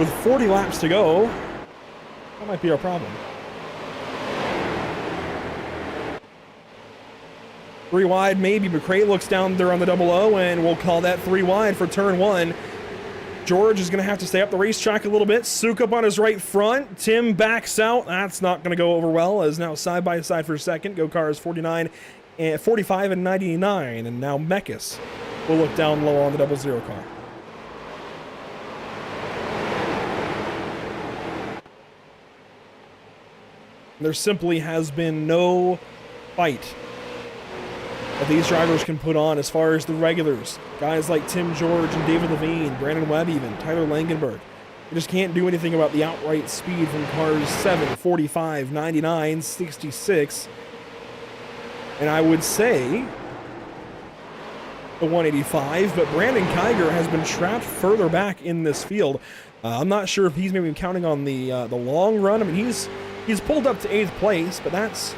With 40 laps to go, that might be our problem. 3 wide, maybe. McRae looks down there on the 00, and we'll call that 3 wide for turn 1. George is going to have to stay up the racetrack a little bit. Suk up on his right front. Tim backs out. That's not going to go over well, as now side by side for second. Go cars 49 and 45 and 99. And now Mekis will look down low on the 00 car. There simply has been no fight that these drivers can put on as far as the regulars. Guys like Tim George and David Levine, Brandon Webb even, Tyler Langenberg. They just can't do anything about the outright speed from cars 7, 45, 99, 66. And I would say the 185, but Brandon Kiger has been trapped further back in this field. I'm not sure if he's maybe counting on the long run. I mean, he's pulled up to 8th place, but that's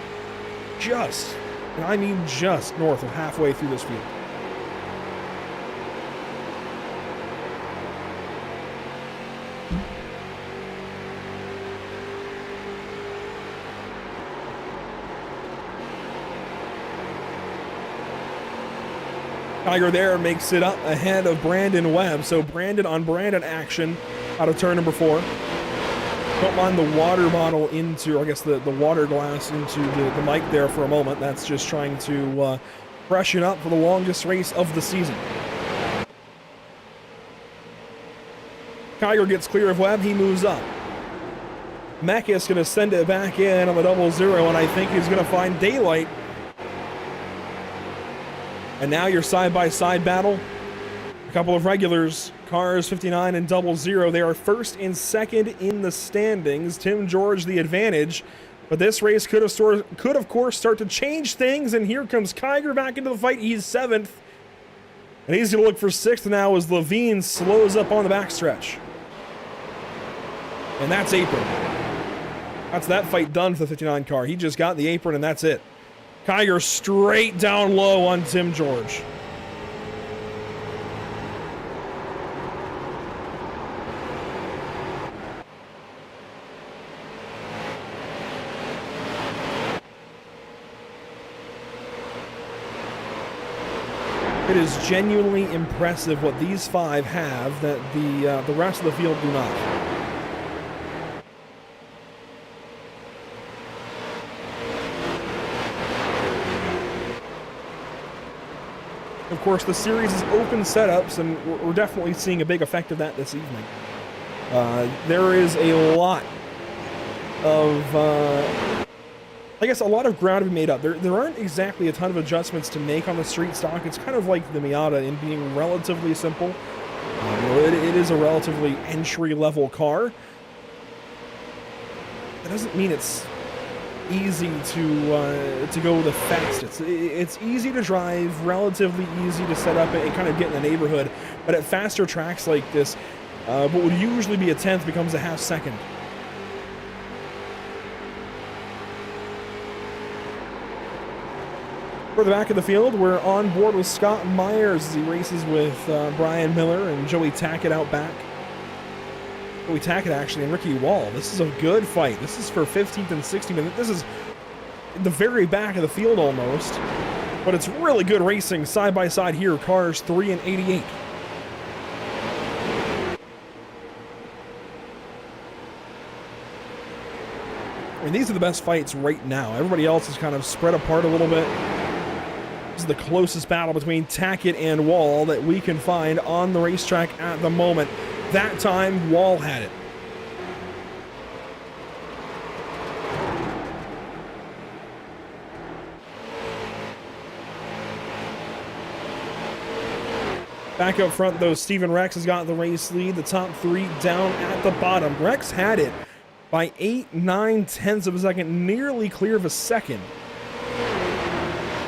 just, and I mean just, north of halfway through this field. Tiger there makes it up ahead of Brandon Webb. So Brandon on Brandon action out of turn number 4. Don't mind the water bottle into, or I guess the water glass into the mic there for a moment. That's just trying to freshen up for the longest race of the season. Kiger gets clear of Webb. He moves up. Mekis going to send it back in on the 00, and I think he's going to find daylight. And now your side-by-side battle. A couple of regulars, cars 59 and 00. They are first and second in the standings. Tim George the advantage. But this race could, of course, start to change things. And here comes Kiger back into the fight. He's 7th. And he's going to look for 6th now as Levine slows up on the backstretch. And that's apron. That's that fight done for the 59 car. He just got the apron, and that's it. Kiger straight down low on Tim George. It is genuinely impressive what these 5 have that the rest of the field do not. Of course, the series is open setups, and we're definitely seeing a big effect of that this evening. There is a lot of, I guess, a lot of ground to be made up. There aren't exactly a ton of adjustments to make on the street stock. It's kind of like the Miata in being relatively simple. It is a relatively entry-level car. That doesn't mean it's easy to go the fastest. It's easy to drive, relatively easy to set up and kind of get in the neighborhood. But at faster tracks like this, what would usually be a 10th becomes a half second. For the back of the field, we're on board with Scott Myers as he races with Brian Miller and Joey Tackett out back. Joey Tackett actually and Ricky Wall. This is a good fight. This is for 15th and 16th. This is the very back of the field almost. But it's really good racing side by side here. Cars 3 and 88. I mean, these are the best fights right now. Everybody else is kind of spread apart a little bit. This is the closest battle between Tackett and Wall that we can find on the racetrack at the moment. That time, Wall had it. Back up front, though, Steven Rex has got the race lead. The top 3 down at the bottom. Rex had it by 8/9 of a second, nearly clear of a second.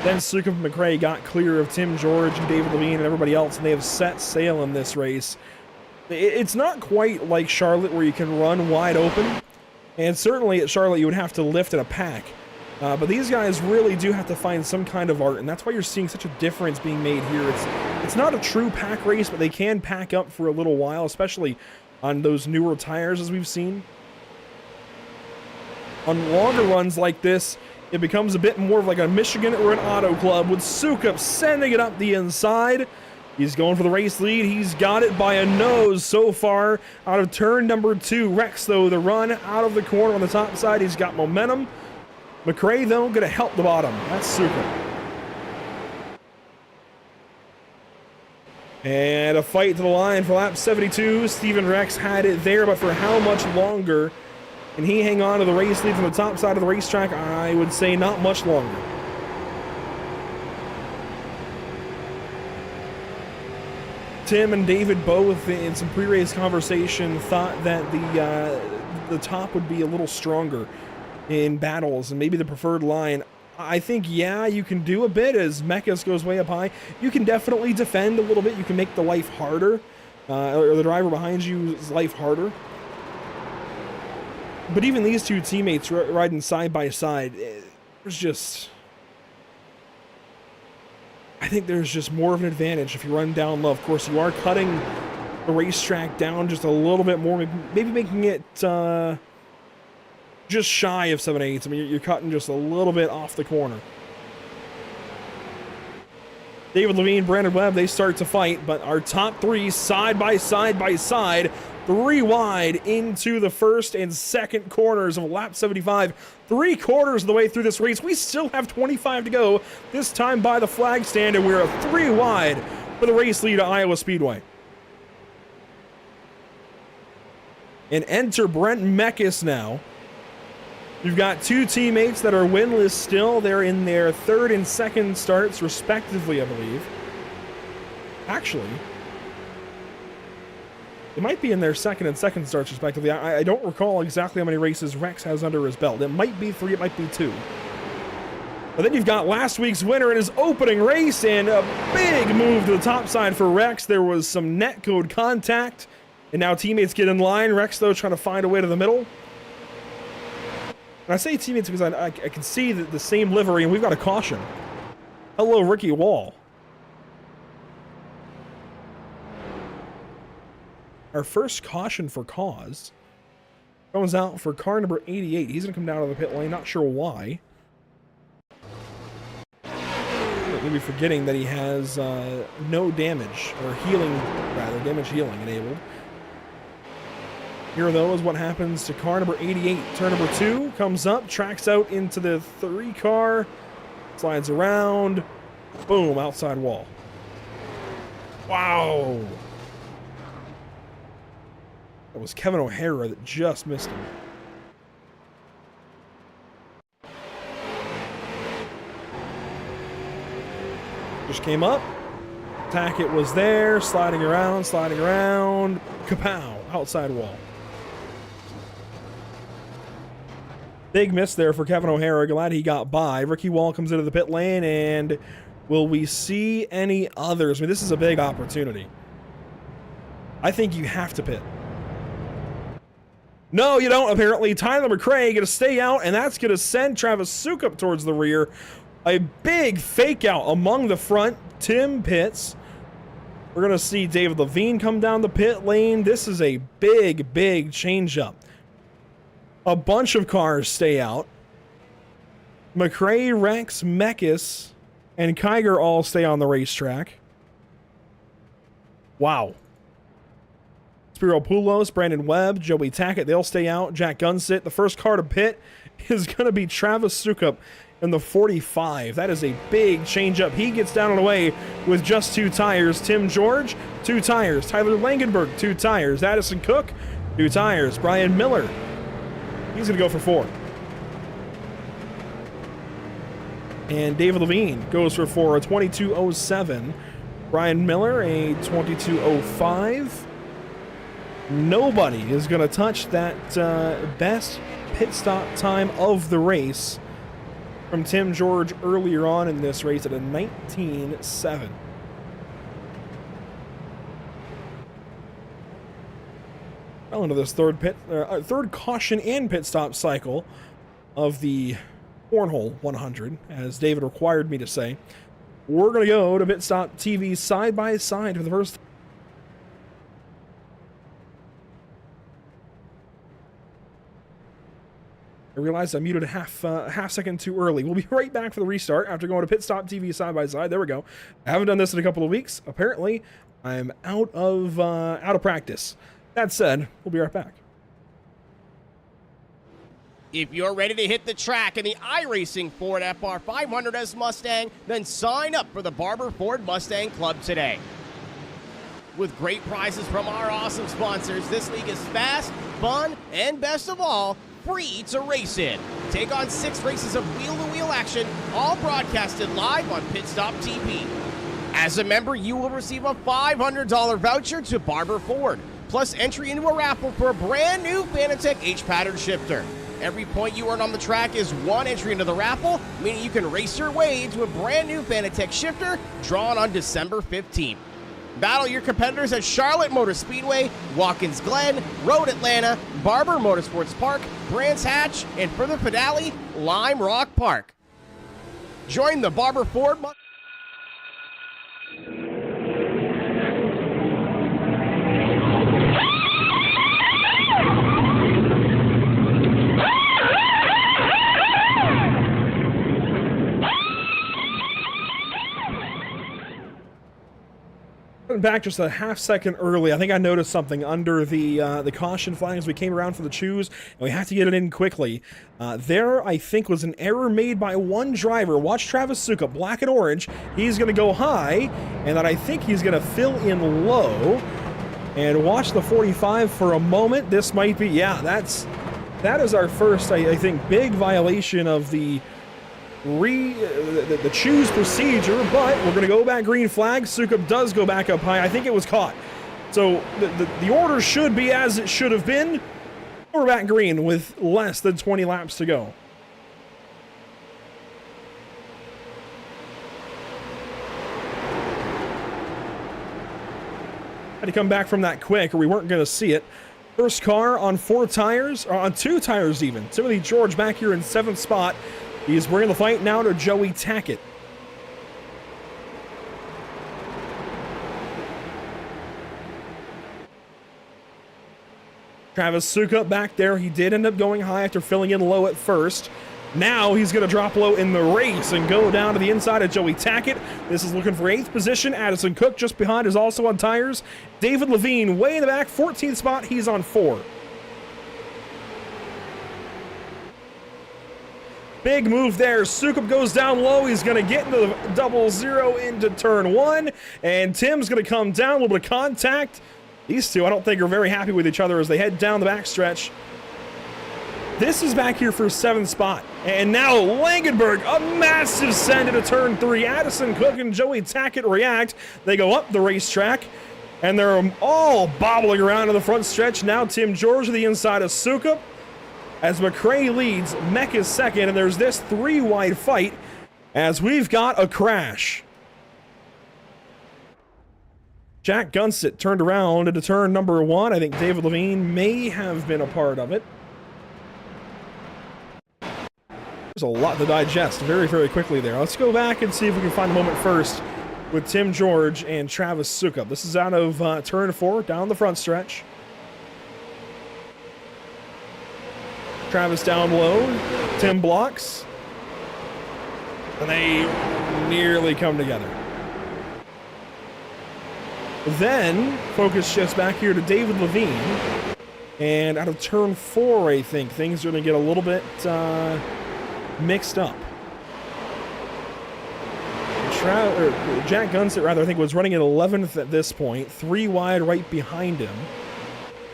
Then Suk and McRae got clear of Tim George and David Levine and everybody else, and they have set sail in this race. It's not quite like Charlotte where you can run wide open, and certainly at Charlotte you would have to lift in a pack. But these guys really do have to find some kind of art, and that's why you're seeing such a difference being made here. It's not a true pack race, but they can pack up for a little while, especially on those newer tires, as we've seen. On longer runs like this, it becomes a bit more of like a Michigan or an Auto Club, with Sukup sending it up the inside. He's going for the race lead. He's got it by a nose so far out of turn number 2. Rex, though, the run out of the corner on the top side. He's got momentum. McRae, though, going to help the bottom. That's Sukup. And a fight to the line for lap 72. Steven Rex had it there, but for how much longer can he hang on to the race lead from the top side of the racetrack? I would say not much longer. Tim and David both, in some pre-race conversation, thought that the top would be a little stronger in battles and maybe the preferred line. I think, yeah, you can do a bit as Mekis goes way up high. You can definitely defend a little bit. You can make the life harder, or the driver behind you's life harder. But even these two teammates riding side by side, there's just... I think there's just more of an advantage if you run down low. Of course, you are cutting the racetrack down just a little bit more, maybe making it just shy of 7/8. I mean, you're cutting just a little bit off the corner. David Levine, Brandon Webb, they start to fight, but our top three side by side by side, 3 wide into the first and second corners of lap 75. 3/4 of the way through this race. We still have 25 to go, this time by the flag stand, and we're 3 wide for the race lead at Iowa Speedway. And enter Brent Mekis now. You've got 2 teammates that are winless still. They're in their 3rd and 2nd starts, respectively, I believe. Actually, they might be in their 2nd and 2nd starts, respectively. I don't recall exactly how many races Rex has under his belt. It might be 3, it might be 2. But then you've got last week's winner in his opening race, and a big move to the top side for Rex. There was some netcode contact, and now teammates get in line. Rex, though, trying to find a way to the middle. And I say teammates because I can see the same livery, and we've got a caution. Hello, Ricky Wall. Our first caution for cause comes out for car number 88. He's going to come down to the pit lane. Not sure why. Maybe forgetting that he has no damage, or healing, rather, damage healing enabled. Here, though, is what happens to car number 88. Turn number 2 comes up, tracks out into the 3 car, slides around, boom, outside wall. Wow. That was Kevin O'Hara that just missed him. Just came up. Tackett was there, sliding around, kapow, outside wall. Big miss there for Kevin O'Hara. Glad he got by. Ricky Wall comes into the pit lane, and will we see any others? I mean, this is a big opportunity. I think you have to pit. No, you don't, apparently. Tyler McRae going to stay out, and that's going to send Travis Sukup towards the rear. A big fake out among the front. Tim pits. We're going to see David Levine come down the pit lane. This is a big, big change-up. A bunch of cars stay out. McRae, Rex, Mekis, and Kiger all stay on the racetrack. Wow. Spiro Poulos, Brandon Webb, Joey Tackett, they'll stay out. Jack Gunsit. The first car to pit is going to be Travis Sukup in the 45. That is a big change-up. He gets down and away with just 2 tires. Tim George, 2 tires. Tyler Langenberg, 2 tires. Addison Cook, 2 tires. Brian Miller, he's going to go for 4. And David Levine goes for 4, a 22.07. Brian Miller, a 22.05. Nobody is going to touch that best pit stop time of the race from Tim George earlier on in this race at a 19.7. Well, into this third caution and pit stop cycle of the Cornhole 100, as David required me to say. We're going to go to Pit Stop TV side by side for the first. I realized I muted a half second too early. We'll be right back for the restart after going to Pit Stop TV side by side. There we go. I haven't done this in a couple of weeks. Apparently, I'm out of practice. That said, we'll be right back. If you're ready to hit the track in the iRacing Ford FR500S Mustang, then sign up for the Barber Ford Mustang Club today. With great prizes from our awesome sponsors, this league is fast, fun, and best of all, free to race in. Take on 6 races of wheel-to-wheel action, all broadcasted live on Pit Stop TV. As a member, you will receive a $500 voucher to Barber Ford, plus entry into a raffle for a brand new Fanatec H-pattern shifter. Every point you earn on the track is 1 entry into the raffle, meaning you can race your way into a brand new Fanatec shifter drawn on December 15th. Battle your competitors at Charlotte Motor Speedway, Watkins Glen, Road Atlanta, Barber Motorsports Park, Brands Hatch, and for the finale, Lime Rock Park. Join the Barber Ford. Back just a half second early. I think I noticed something under the caution flag as we came around for the choose, and we have to get it in quickly. There, I think, was an error made by one driver. Watch Travis Suka, black and orange. He's going to go high, and then I think he's going to fill in low. And watch the 45 for a moment. This might be, yeah, that is our first, I think, big violation of the choose procedure, but we're going to go back green flag. Suka does go back up high. I think it was caught. So the order should be as it should have been. We're back green with less than 20 laps to go. Had to come back from that quick or we weren't going to see it. First car on 4 tires, or on 2 tires even. Timothy George back here in 7th spot. He's bringing the fight now to Joey Tackett. Travis Suka back there. He did end up going high after filling in low at first. Now he's going to drop low in the race and go down to the inside of Joey Tackett. This is looking for 8th position. Addison Cook just behind is also on tires. David Levine way in the back, 14th spot. He's on 4. Big move there. Sukup goes down low. He's going to get into the 00 into turn 1. And Tim's going to come down. A little bit of contact. These two, I don't think, are very happy with each other as they head down the backstretch. This is back here for 7th spot. And now Langenberg, a massive send into turn 3. Addison Cook and Joey Tackett react. They go up the racetrack. And they're all bobbling around in the front stretch. Now Tim George to the inside of Sukup. As McRae leads, Mech is second, and there's this 3-wide fight as we've got a crash. Jack Gunsit turned around into turn number 1. I think David Levine may have been a part of it. There's a lot to digest very, very quickly there. Let's go back and see if we can find a moment first with Tim George and Travis Sukup. This is out of turn 4, down the front stretch. Travis down low, Tim blocks, and they nearly come together. Then, focus shifts back here to David Levine, and out of turn 4, I think, things are going to get a little bit mixed up. Jack Gunsit, rather, I think, was running at 11th at this point, 3 wide right behind him.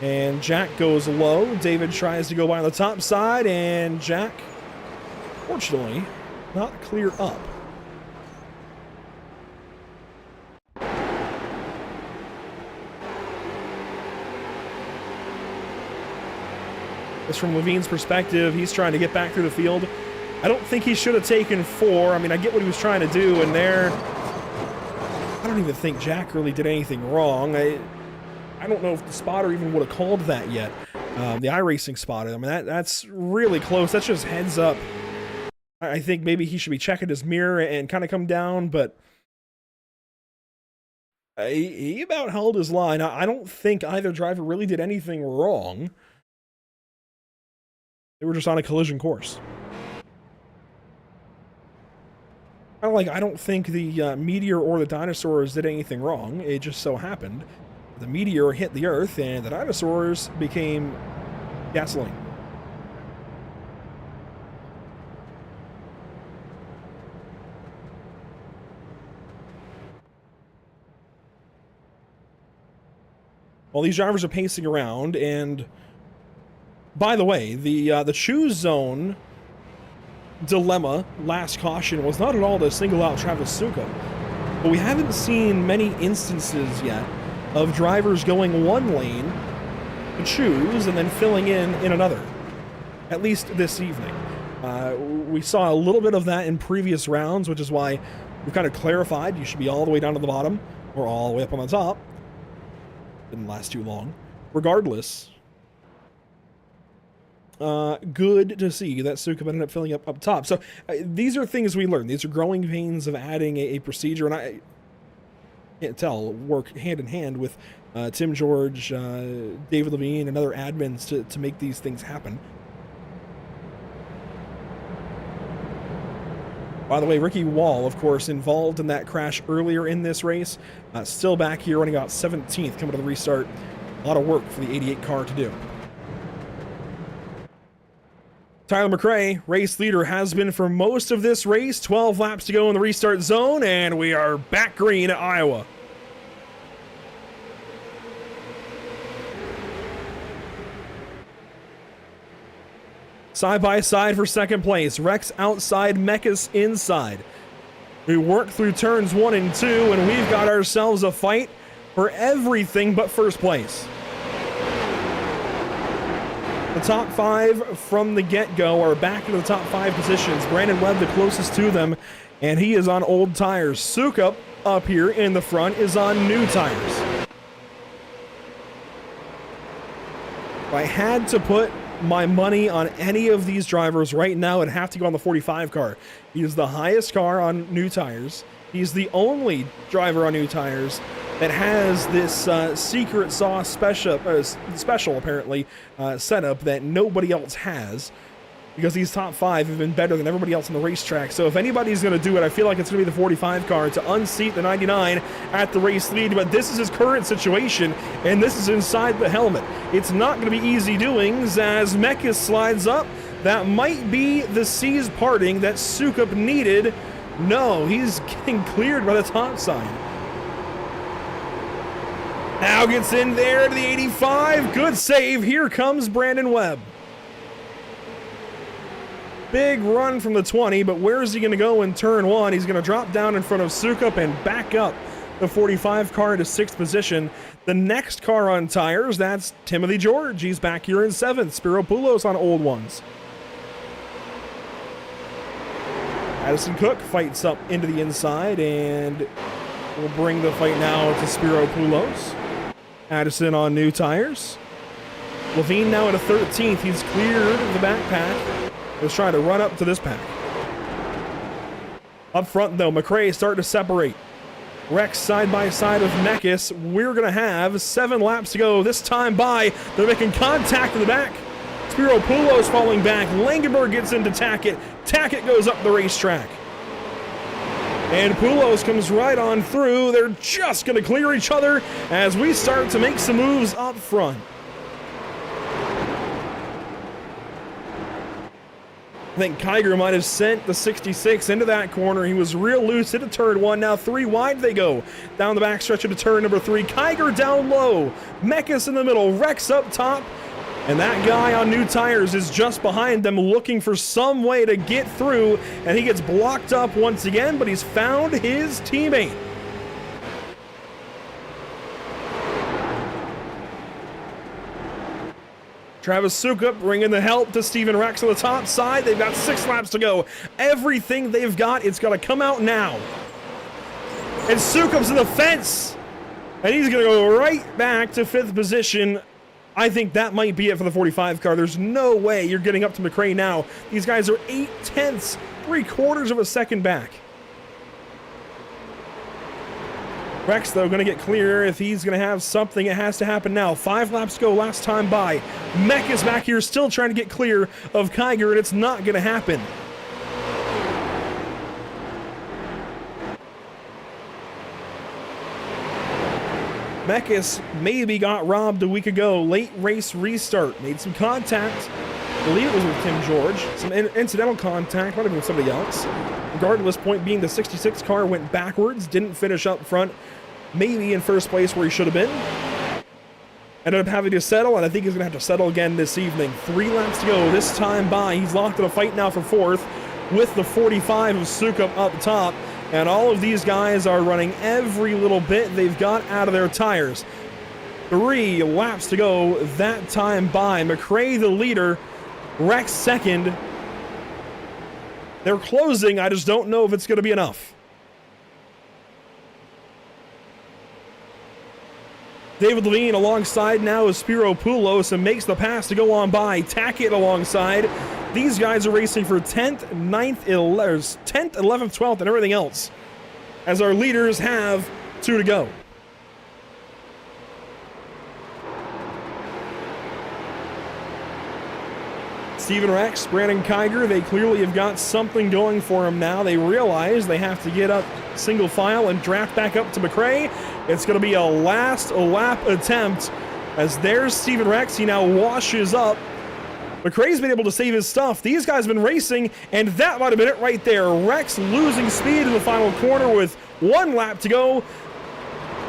And Jack goes low. David tries to go by on the top side, and Jack, fortunately, not clear up. As from Levine's perspective, he's trying to get back through the field. I don't think he should have taken 4. I mean, I get what he was trying to do, and there, I don't even think Jack really did anything wrong. I don't know if the spotter even would have called that yet. The iRacing spotter. I mean, that's really close. That's just heads up I think maybe he should be checking his mirror and kind of come down, but he about held his line. I don't think either driver really did anything wrong. They were just on a collision course. I don't think the meteor or the dinosaurs did anything wrong. It just so happened the meteor hit the Earth and the dinosaurs became gasoline. Well, these drivers are pacing around, and by the way, the choose zone dilemma, last caution, was not at all to single out Travis Sukup, but we haven't seen many instances yet of drivers going one lane to choose and then filling in another, at least this evening. We saw a little bit of that in previous rounds, which is why we've kind of clarified you should be all the way down to the bottom or all the way up on the top. Didn't last too long. Regardless, good to see that Sukup ended up filling up top. So these are things we learned. These are growing pains of adding a procedure, and I can't tell, work hand in hand with Tim George, David Levine, and other admins to make these things happen. By the way, Ricky Wall, of course, involved in that crash earlier in this race. Still back here, running out 17th, coming to the restart. A lot of work for the 88 car to do. Tyler McRae, race leader, has been for most of this race. 12 laps to go in the restart zone, and we are back green at Iowa. Side by side for second place. Rex outside, Mekas inside. We work through turns 1 and 2, and we've got ourselves a fight for everything but first place. The top 5 from the get-go are back into the top 5 positions. Brandon Webb the closest to them, and he is on old tires. Sukup up here in the front is on new tires. If I had to put my money on any of these drivers right now, it'd have to go on the 45 car. He is the highest car on new tires. He's the only driver on new tires that has this secret sauce special apparently setup that nobody else has, because these top 5 have been better than everybody else on the racetrack. So if anybody's going to do it, I feel like it's going to be the 45 car to unseat the 99 at the race lead. But this is his current situation, and this is inside the helmet. It's not going to be easy doings as Mekas slides up. That might be the seas parting that Sukup needed. No, he's getting cleared by the top side. Now gets in there to the 85. Good save. Here comes Brandon Webb. Big run from the 20, but where is he going to go in turn 1? He's going to drop down in front of Sukup and back up the 45 car into 6th position. The next car on tires, that's Timothy George. He's back here in 7th. Spiro Poulos on old ones. Addison Cook fights up into the inside, and we'll bring the fight now to Spiro Poulos. Addison on new tires. Levine now at a 13th. He's cleared the backpack. Let's try to run up to this pack. Up front, though, McRae starting to separate. Rex side by side with Mekas. We're going to have 7 laps to go. This time by, they're making contact in the back. Spiro Poulos falling back. Langenberg gets into Tackett. Tackett goes up the racetrack. And Poulos comes right on through. They're just going to clear each other as we start to make some moves up front. I think Kiger might have sent the 66 into that corner. He was real loose into turn 1. Now 3 wide they go. Down the backstretch into turn number 3. Kiger down low. Mekas in the middle. Rex up top. And that guy on new tires is just behind them, looking for some way to get through. And he gets blocked up once again, but he's found his teammate. Travis Sukup bringing the help to Steven Rex on the top side. They've got 6 laps to go. Everything they've got, it's got to come out now. And Sukup's in the fence. And he's going to go right back to 5th position. I think that might be it for the 45 car. There's no way you're getting up to McRae now. These guys are 0.8, 3/4 of a second back. Rex, though, going to get clear. If he's going to have something, it has to happen now. 5 laps to go, last time by. Mech is back here still trying to get clear of Kiger, and it's not going to happen. Mekis maybe got robbed a week ago. Late race restart. Made some contact. I believe it was with Tim George. Some incidental contact. Might have been with somebody else. Regardless, point being the 66 car went backwards. Didn't finish up front. Maybe in first place where he should have been. Ended up having to settle, and I think he's going to have to settle again this evening. 3 laps to go. This time by. He's locked in a fight now for 4th with the 45 of Sukup up top. And all of these guys are running every little bit they've got out of their tires. 3 laps to go that time by. McRae the leader, Rex second. They're closing, I just don't know if it's going to be enough. David Levine alongside now is Spiro Poulos and makes the pass to go on by. Tackett alongside. These guys are racing for 10th, 9th, 10th, 11th, 12th, and everything else. As our leaders have 2 to go. Steven Rex, Brandon Kiger, they clearly have got something going for them now. They realize they have to get up single file and draft back up to McRae. It's going to be a last lap attempt as there's Steven Rex. He now washes up. McRae's been able to save his stuff. These guys have been racing, and that might have been it right there. Rex losing speed in the final corner with 1 lap to go.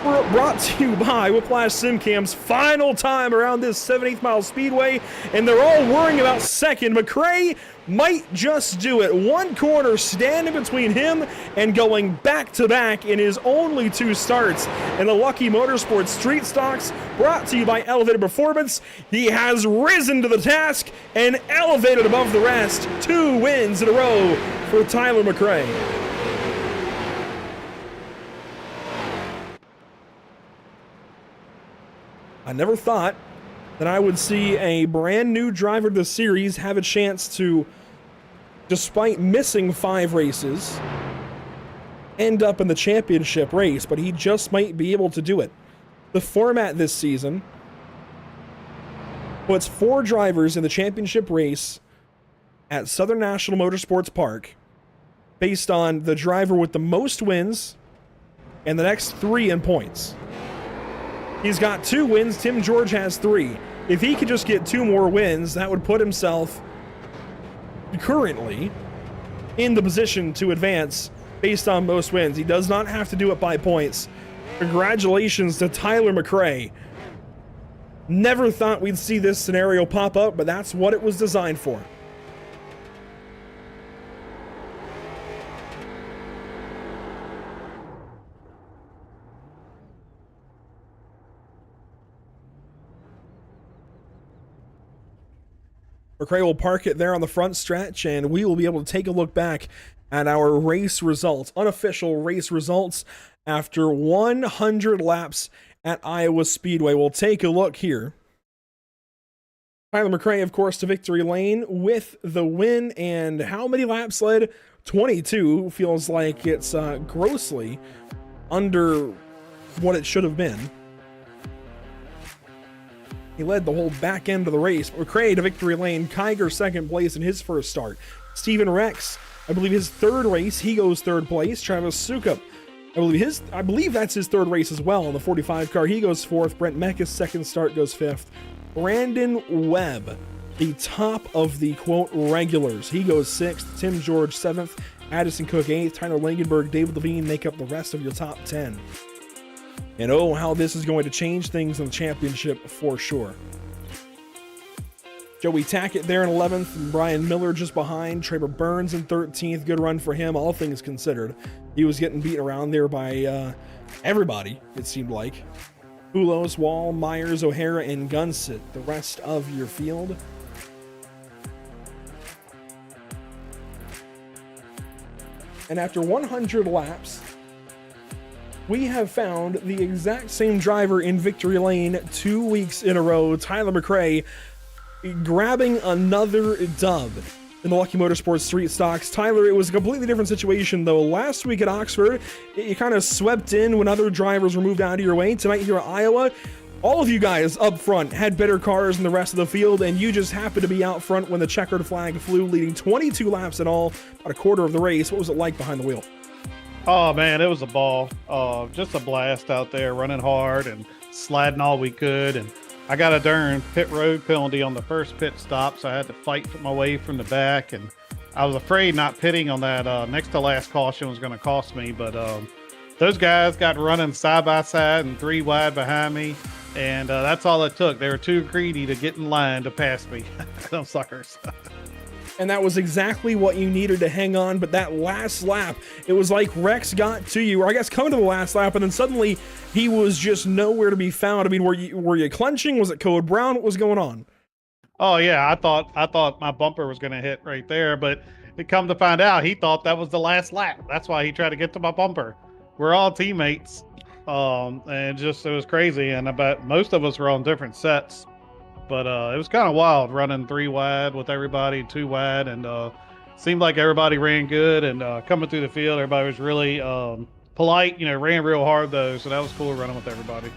Brought to you by Whiplash SimCam's final time around this 78th mile speedway, and they're all worrying about second. McRae might just do it. 1 corner standing between him and going back-to-back in his only 2 starts in the Lucky Motorsports Street Stocks, brought to you by Elevated Performance. He has risen to the task and elevated above the rest. 2 wins in a row for Tyler McRae. I never thought that I would see a brand new driver to the series have a chance to, despite missing 5 races, end up in the championship race, but he just might be able to do it. The format this season puts 4 drivers in the championship race at Southern National Motorsports Park based on the driver with the most wins and the next 3 in points. He's got 2 wins. Tim George has 3. If he could just get 2 more wins, that would put himself currently in the position to advance based on most wins. He does not have to do it by points. Congratulations to Tyler McRae. Never thought we'd see this scenario pop up, but that's what it was designed for. McRae will park it there on the front stretch, and we will be able to take a look back at our race results, unofficial race results, after 100 laps at Iowa Speedway. We'll take a look here. Tyler McRae, of course, to victory lane with the win, and how many laps led? 22. Feels like it's grossly under what it should have been. He led the whole back end of the race. McRae to victory lane. Kiger second place in his first start. Steven Rex, I believe his 3rd race, he goes 3rd place. Travis Sukup, I believe that's his 3rd race as well. On the 45 car, he goes 4th. Brent Mekis' second start goes 5th. Brandon Webb, the top of the quote regulars, he goes 6th. Tim George 7th. Addison Cook 8th. Tyler Langenberg, David Levine make up the rest of your top 10. And oh, how this is going to change things in the championship for sure. Joey Tackett there in 11th, and Brian Miller just behind. Trevor Burns in 13th. Good run for him, all things considered. He was getting beat around there by everybody, it seemed like. Poulos, Wall, Myers, O'Hara, and Gunsit, the rest of your field. And after 100 laps, we have found the exact same driver in victory lane 2 weeks in a row. Tyler McRae grabbing another dub in the Lucky Motorsports Street Stocks. Tyler, it was a completely different situation though. Last week at Oxford, you kind of swept in when other drivers were moved out of your way. Tonight here at Iowa, all of you guys up front had better cars than the rest of the field, and you just happened to be out front when the checkered flag flew, leading 22 laps in all, about a quarter of the race. What was it like behind the wheel? Oh man, it was a ball. Just a blast out there, running hard and sliding all we could. And I got a darn pit road penalty on the first pit stop, so I had to fight my way from the back. And I was afraid not pitting on that next to last caution was going to cost me. But those guys got running side by side and 3 wide behind me. And that's all it took. They were too greedy to get in line to pass me. Them suckers. And that was exactly what you needed to hang on. But that last lap, it was like Rex got to you, or I guess coming to the last lap, and then suddenly he was just nowhere to be found. I mean, were you clenching? Was it Code Brown? What was going on? Oh yeah, I thought my bumper was going to hit right there, but it come to find out he thought that was the last lap. That's why he tried to get to my bumper. We're all teammates. And just, it was crazy. And I bet most of us were on different sets, but it was kind of wild running 3 wide with everybody, 2 wide, and seemed like everybody ran good. And coming through the field, everybody was really polite, ran real hard though. So that was cool running with everybody.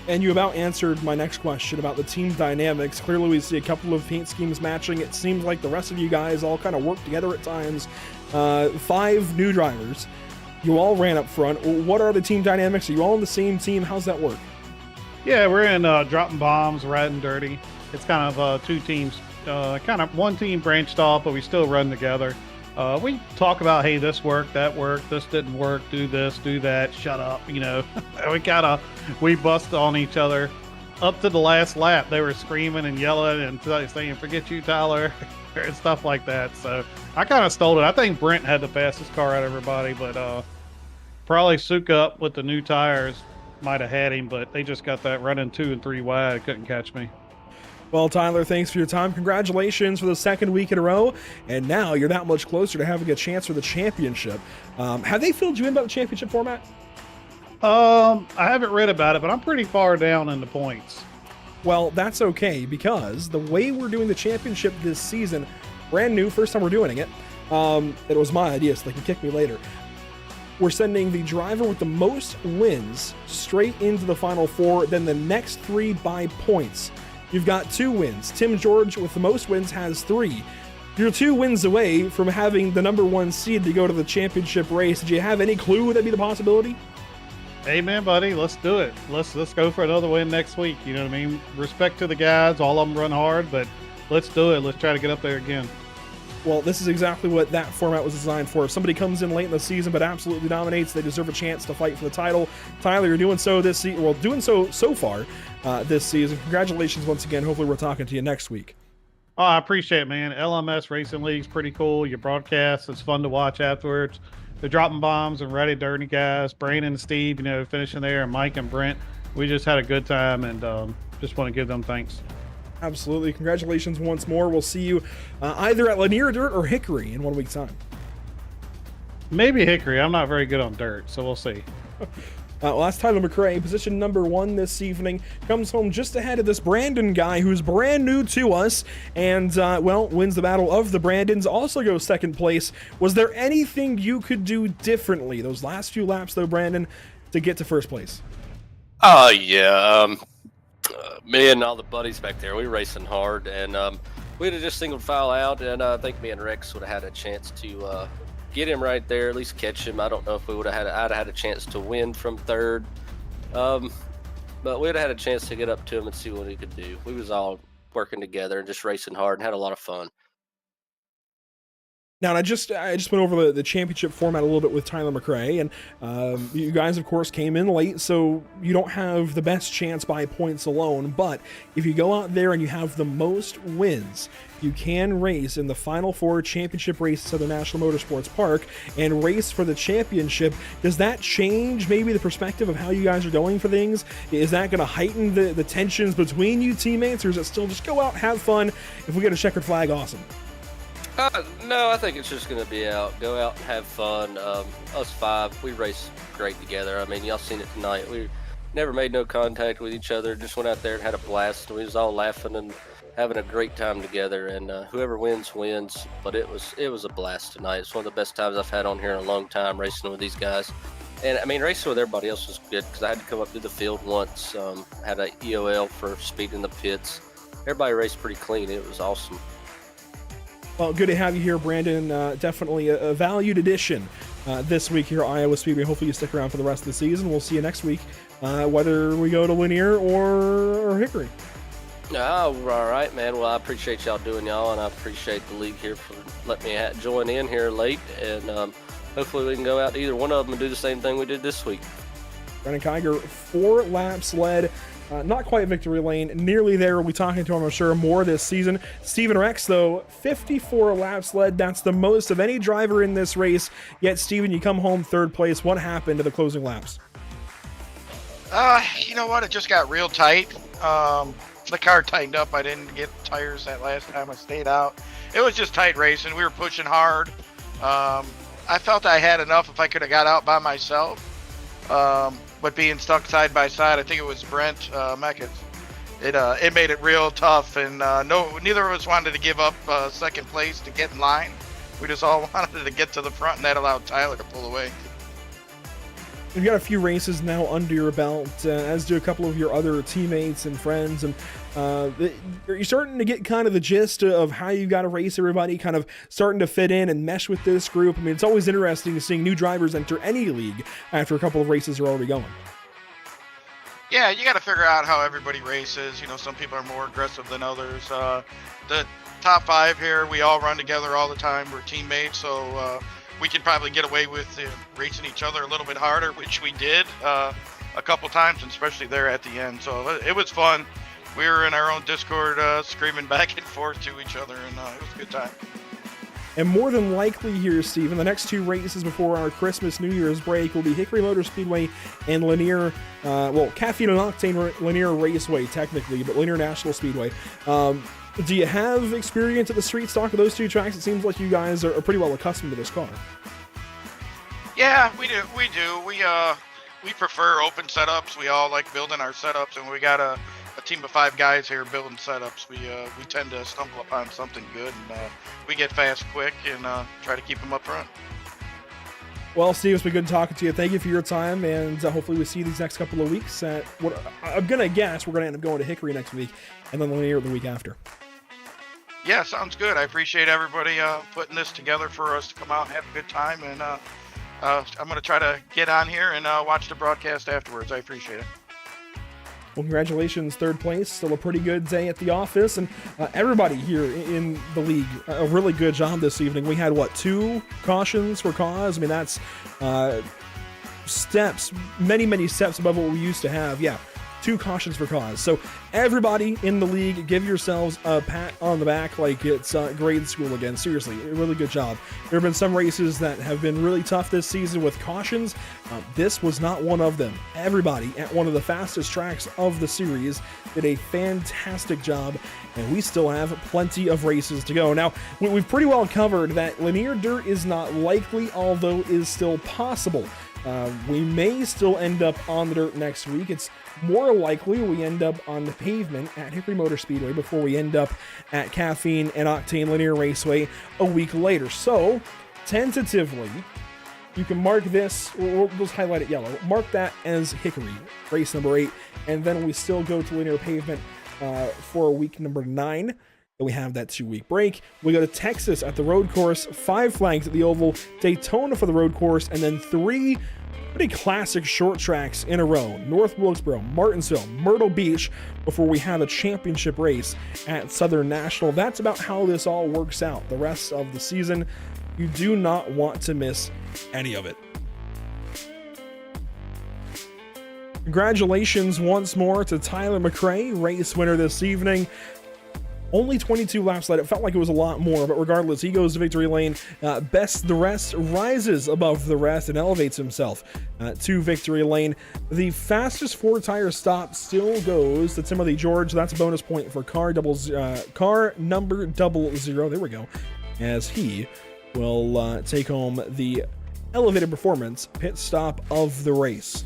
And you about answered my next question about the team dynamics. Clearly we see a couple of paint schemes matching. It seems like the rest of you guys all kind of work together at times. 5 new drivers. You all ran up front. What are the team dynamics? Are you all on the same team? How's that work? Yeah, we're in dropping bombs, riding dirty. It's kind of 2 teams, kind of one team branched off, but we still run together. We talk about, hey, this worked, that worked, this didn't work, do this, do that, shut up, we bust on each other. Up to the last lap, they were screaming and yelling and saying, forget you, Tyler, and stuff like that. So I kind of stole it. I think Brent had the fastest car out of everybody, but probably Souk up with the new tires might have had him, but they just got that running 2 and 3 wide. Couldn't catch me. Well, Tyler, thanks for your time. Congratulations for the 2nd week in a row. And now you're that much closer to having a chance for the championship. Have they filled you in about the championship format? I haven't read about it, but I'm pretty far down in the points. Well, that's okay, because the way we're doing the championship this season, brand new, first time we're doing it, it was my idea, so they can kick me later. We're sending the driver with the most wins straight into the Final 4, then the next 3 by points. You've got 2 wins. Tim George with the most wins has 3. You're 2 wins away from having the number 1 seed to go to the championship race. Did you have any clue that'd be the possibility? Hey man, buddy, let's do it. Let's go for another win next week. You know what I mean? Respect to the guys, all of them run hard, but let's do it. Let's try to get up there again. Well, this is exactly what that format was designed for. If somebody comes in late in the season but absolutely dominates, they deserve a chance to fight for the title. Tyler, you're doing so this season. Well, doing so far this season. Congratulations once again. Hopefully we're talking to you next week. Oh, I appreciate it, man. LMS Racing League's pretty cool. Your broadcast, it's fun to watch afterwards. They're dropping bombs and ready dirty guys. Brandon and Steve, finishing there, and Mike and Brent. We just had a good time, and just want to give them thanks. Absolutely. Congratulations once more. We'll see you either at Lanier Dirt or Hickory in 1 week's time. Maybe Hickory. I'm not very good on dirt, so we'll see. Well, that's Tyler McRae, position number 1 this evening. Comes home just ahead of this Brandon guy who's brand new to us and, wins the Battle of the Brandons. Also goes 2nd place. Was there anything you could do differently those last few laps, though, Brandon, to get to 1st place? Yeah. Me and all the buddies back there, we were racing hard, and we'd have just single file out, and I think me and Rex would have had a chance to get him right there, at least catch him. I don't know if we would have I'd have had a chance to win from 3rd, but we'd have had a chance to get up to him and see what he could do. We was all working together and just racing hard and had a lot of fun. Now, I just went over the championship format a little bit with Tyler McRae, and you guys, of course, came in late, so you don't have the best chance by points alone, but if you go out there and you have the most wins, you can race in the Final 4 championship race at Southern National Motorsports Park and race for the championship. Does that change maybe the perspective of how you guys are going for things? Is that going to heighten the tensions between you teammates, or is it still just go out, have fun? If we get a checkered flag, awesome. No, I think it's just going to be go out and have fun. Us five, we race great together. I mean, y'all seen it tonight. We never made no contact with each other. Just went out there and had a blast. We was all laughing and having a great time together. And whoever wins wins. But it was a blast tonight. It's one of the best times I've had on here in a long time racing with these guys. And I mean, racing with everybody else was good because I had to come up to the field once. Had a EOL for speed in the pits. Everybody raced pretty clean. It was awesome. Well, good to have you here, Brandon. Definitely a valued addition this week here at Iowa Speedway. Hopefully you stick around for the rest of the season. We'll see you next week, whether we go to Lanier or Hickory. Oh, all right, man. Well, I appreciate y'all doing y'all, and I appreciate the league here for letting me join in here late. And hopefully we can go out to either one of them and do the same thing we did this week. Brandon Kiger, 4 laps led. Not quite victory lane, nearly there. We'll be talking to him, I'm sure, more this season. Steven Rex, though, 54 laps led. That's the most of any driver in this race. Yet, Steven, you come home third place. What happened to the closing laps? You know what? It just got real tight. The car tightened up. I didn't get tires that last time I stayed out. It was just tight racing. We were pushing hard. I felt I had enough if I could have got out by myself. But being stuck side by side, I think it was Brent Meckett. It made it real tough, and neither of us wanted to give up second place to get in line. We just all wanted to get to the front, and that allowed Tyler to pull away. You've got a few races now under your belt, as do a couple of your other teammates and friends, and you're starting to get kind of the gist of how you got to race everybody, kind of starting to fit in and mesh with this group. I mean, it's always interesting seeing new drivers enter any league after a couple of races are already going. Yeah, you got to figure out how everybody races. You know, some people are more aggressive than others. The top 5 here, we all run together all the time. We're teammates, so we could probably get away with racing each other a little bit harder, which we did a couple times, and especially there at the end. So it was fun. We were in our own Discord screaming back and forth to each other, and it was a good time. And more than likely here, Steve, in the next 2 races before our Christmas New Year's break will be Hickory Motor Speedway and Lanier, Caffeine and Octane Lanier Raceway, technically, but Lanier National Speedway. Do you have experience at the street stock of those 2 tracks? It seems like you guys are pretty well accustomed to this car. Yeah, we do. We prefer open setups. We all like building our setups, and we got a team of 5 guys here building setups. We tend to stumble upon something good, and we get fast quick and try to keep them up front. Well, Steve, it's been good talking to you. Thank you for your time, and hopefully we see you these next couple of weeks. At what I'm gonna guess we're gonna end up going to Hickory next week, and then Lanier the week after. Yeah, sounds good. I appreciate everybody putting this together for us to come out and have a good time, and I'm gonna try to get on here and watch the broadcast afterwards. I appreciate it. Well, congratulations, third place. Still a pretty good day at the office, and everybody here in the league, a really good job this evening. We had, 2 cautions for cause? I mean, that's steps, many steps above what we used to have. Yeah, 2 cautions for cause. So everybody in the league, give yourselves a pat on the back like it's grade school again. Seriously, a really good job. There have been some races that have been really tough this season with cautions. This was not one of them. Everybody at one of the fastest tracks of the series did a fantastic job, and we still have plenty of races to go. Now, we've pretty well covered that Lanier Dirt is not likely, although is still possible. We may still end up on the dirt next week. It's more likely we end up on the pavement at Hickory Motor Speedway before we end up at Caffeine and Octane Lanier Raceway a week later. So, tentatively, you can mark this, we'll just highlight it yellow, mark that as Hickory, race number 8, and then we still go to Lanier Pavement for week number 9. And we have that 2-week break. We go to Texas at the road course, 5 flags at the oval, Daytona for the road course, and then 3 pretty classic short tracks in a row. North Wilkesboro, Martinsville, Myrtle Beach, before we have a championship race at Southern National. That's about how this all works out the rest of the season. You do not want to miss any of it. Congratulations once more to Tyler McRae, race winner this evening. Only 22 laps led. It felt like it was a lot more, but regardless, he goes to victory lane. Best the Rest rises above the rest and elevates himself to victory lane. The fastest 4-tire stop still goes to Timothy George. That's a bonus point for car number 00. There we go. as he will take home the elevated performance pit stop of the race.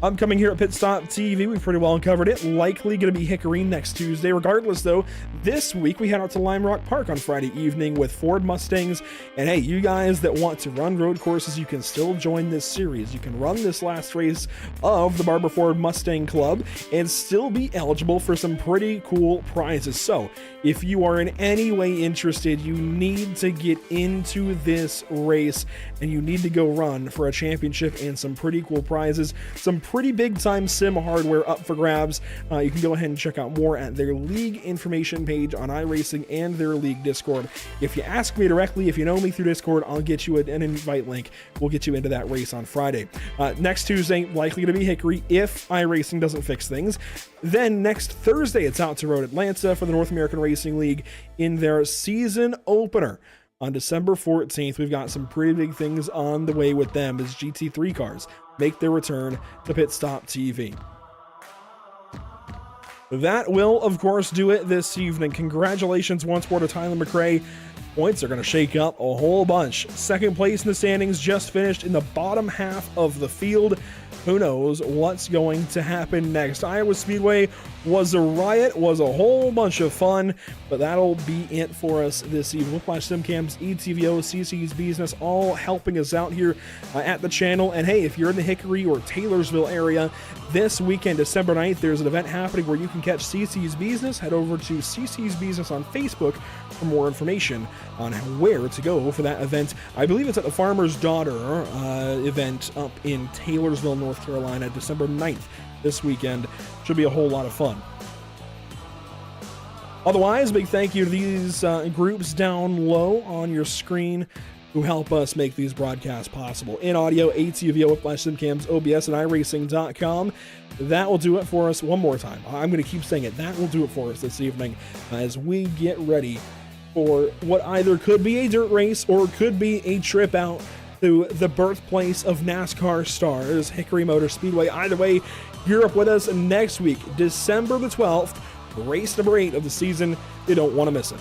Upcoming here at Pit Stop TV, we've pretty well covered it. Likely going to be Hickory next Tuesday. Regardless, though, this week we head out to Lime Rock Park on Friday evening with Ford Mustangs. And hey, you guys that want to run road courses, you can still join this series. You can run this last race of the Barber Ford Mustang Club and still be eligible for some pretty cool prizes. So if you are in any way interested, you need to get into this race and you need to go run for a championship and some pretty cool prizes. Some pretty big time sim hardware up for grabs. You can go ahead and check out more at their league information page on iRacing and their league Discord. If you ask me directly, if you know me through Discord, I'll get you an invite link. We'll get you into that race on Friday. Next Tuesday, likely to be Hickory if iRacing doesn't fix things. Then next Thursday, it's out to Road Atlanta for the North American Racing League in their season opener. On December 14th, we've got some pretty big things on the way with them as GT3 cars make their return to Pit Stop TV. That will, of course, do it this evening. Congratulations once more to Tyler McRae. Points are going to shake up a whole bunch. Second place in the standings, just finished in the bottom half of the field. Who knows what's going to happen next? Iowa Speedway was a riot, was a whole bunch of fun, but that'll be it for us this evening. Whiplash SimCams, ETVO, CC's Business, all helping us out here at the channel. And hey, if you're in the Hickory or Taylorsville area, this weekend, December 9th, there's an event happening where you can catch CC's Business. Head over to CC's Business on Facebook for more information on where to go for that event. I believe it's at the Farmer's Daughter event up in Taylorsville, North Carolina, December 9th this weekend. Should be a whole lot of fun. Otherwise, big thank you to these groups down low on your screen who help us make these broadcasts possible. In audio, ATVO, Whiplash SimCams, OBS, and iRacing.com. That will do it for us one more time. I'm going to keep saying it. That will do it for us this evening as we get ready for what either could be a dirt race or could be a trip out to the birthplace of NASCAR stars, Hickory Motor Speedway. Either way, you're up with us next week, December the 12th, race number 8 of the season. You don't want to miss it.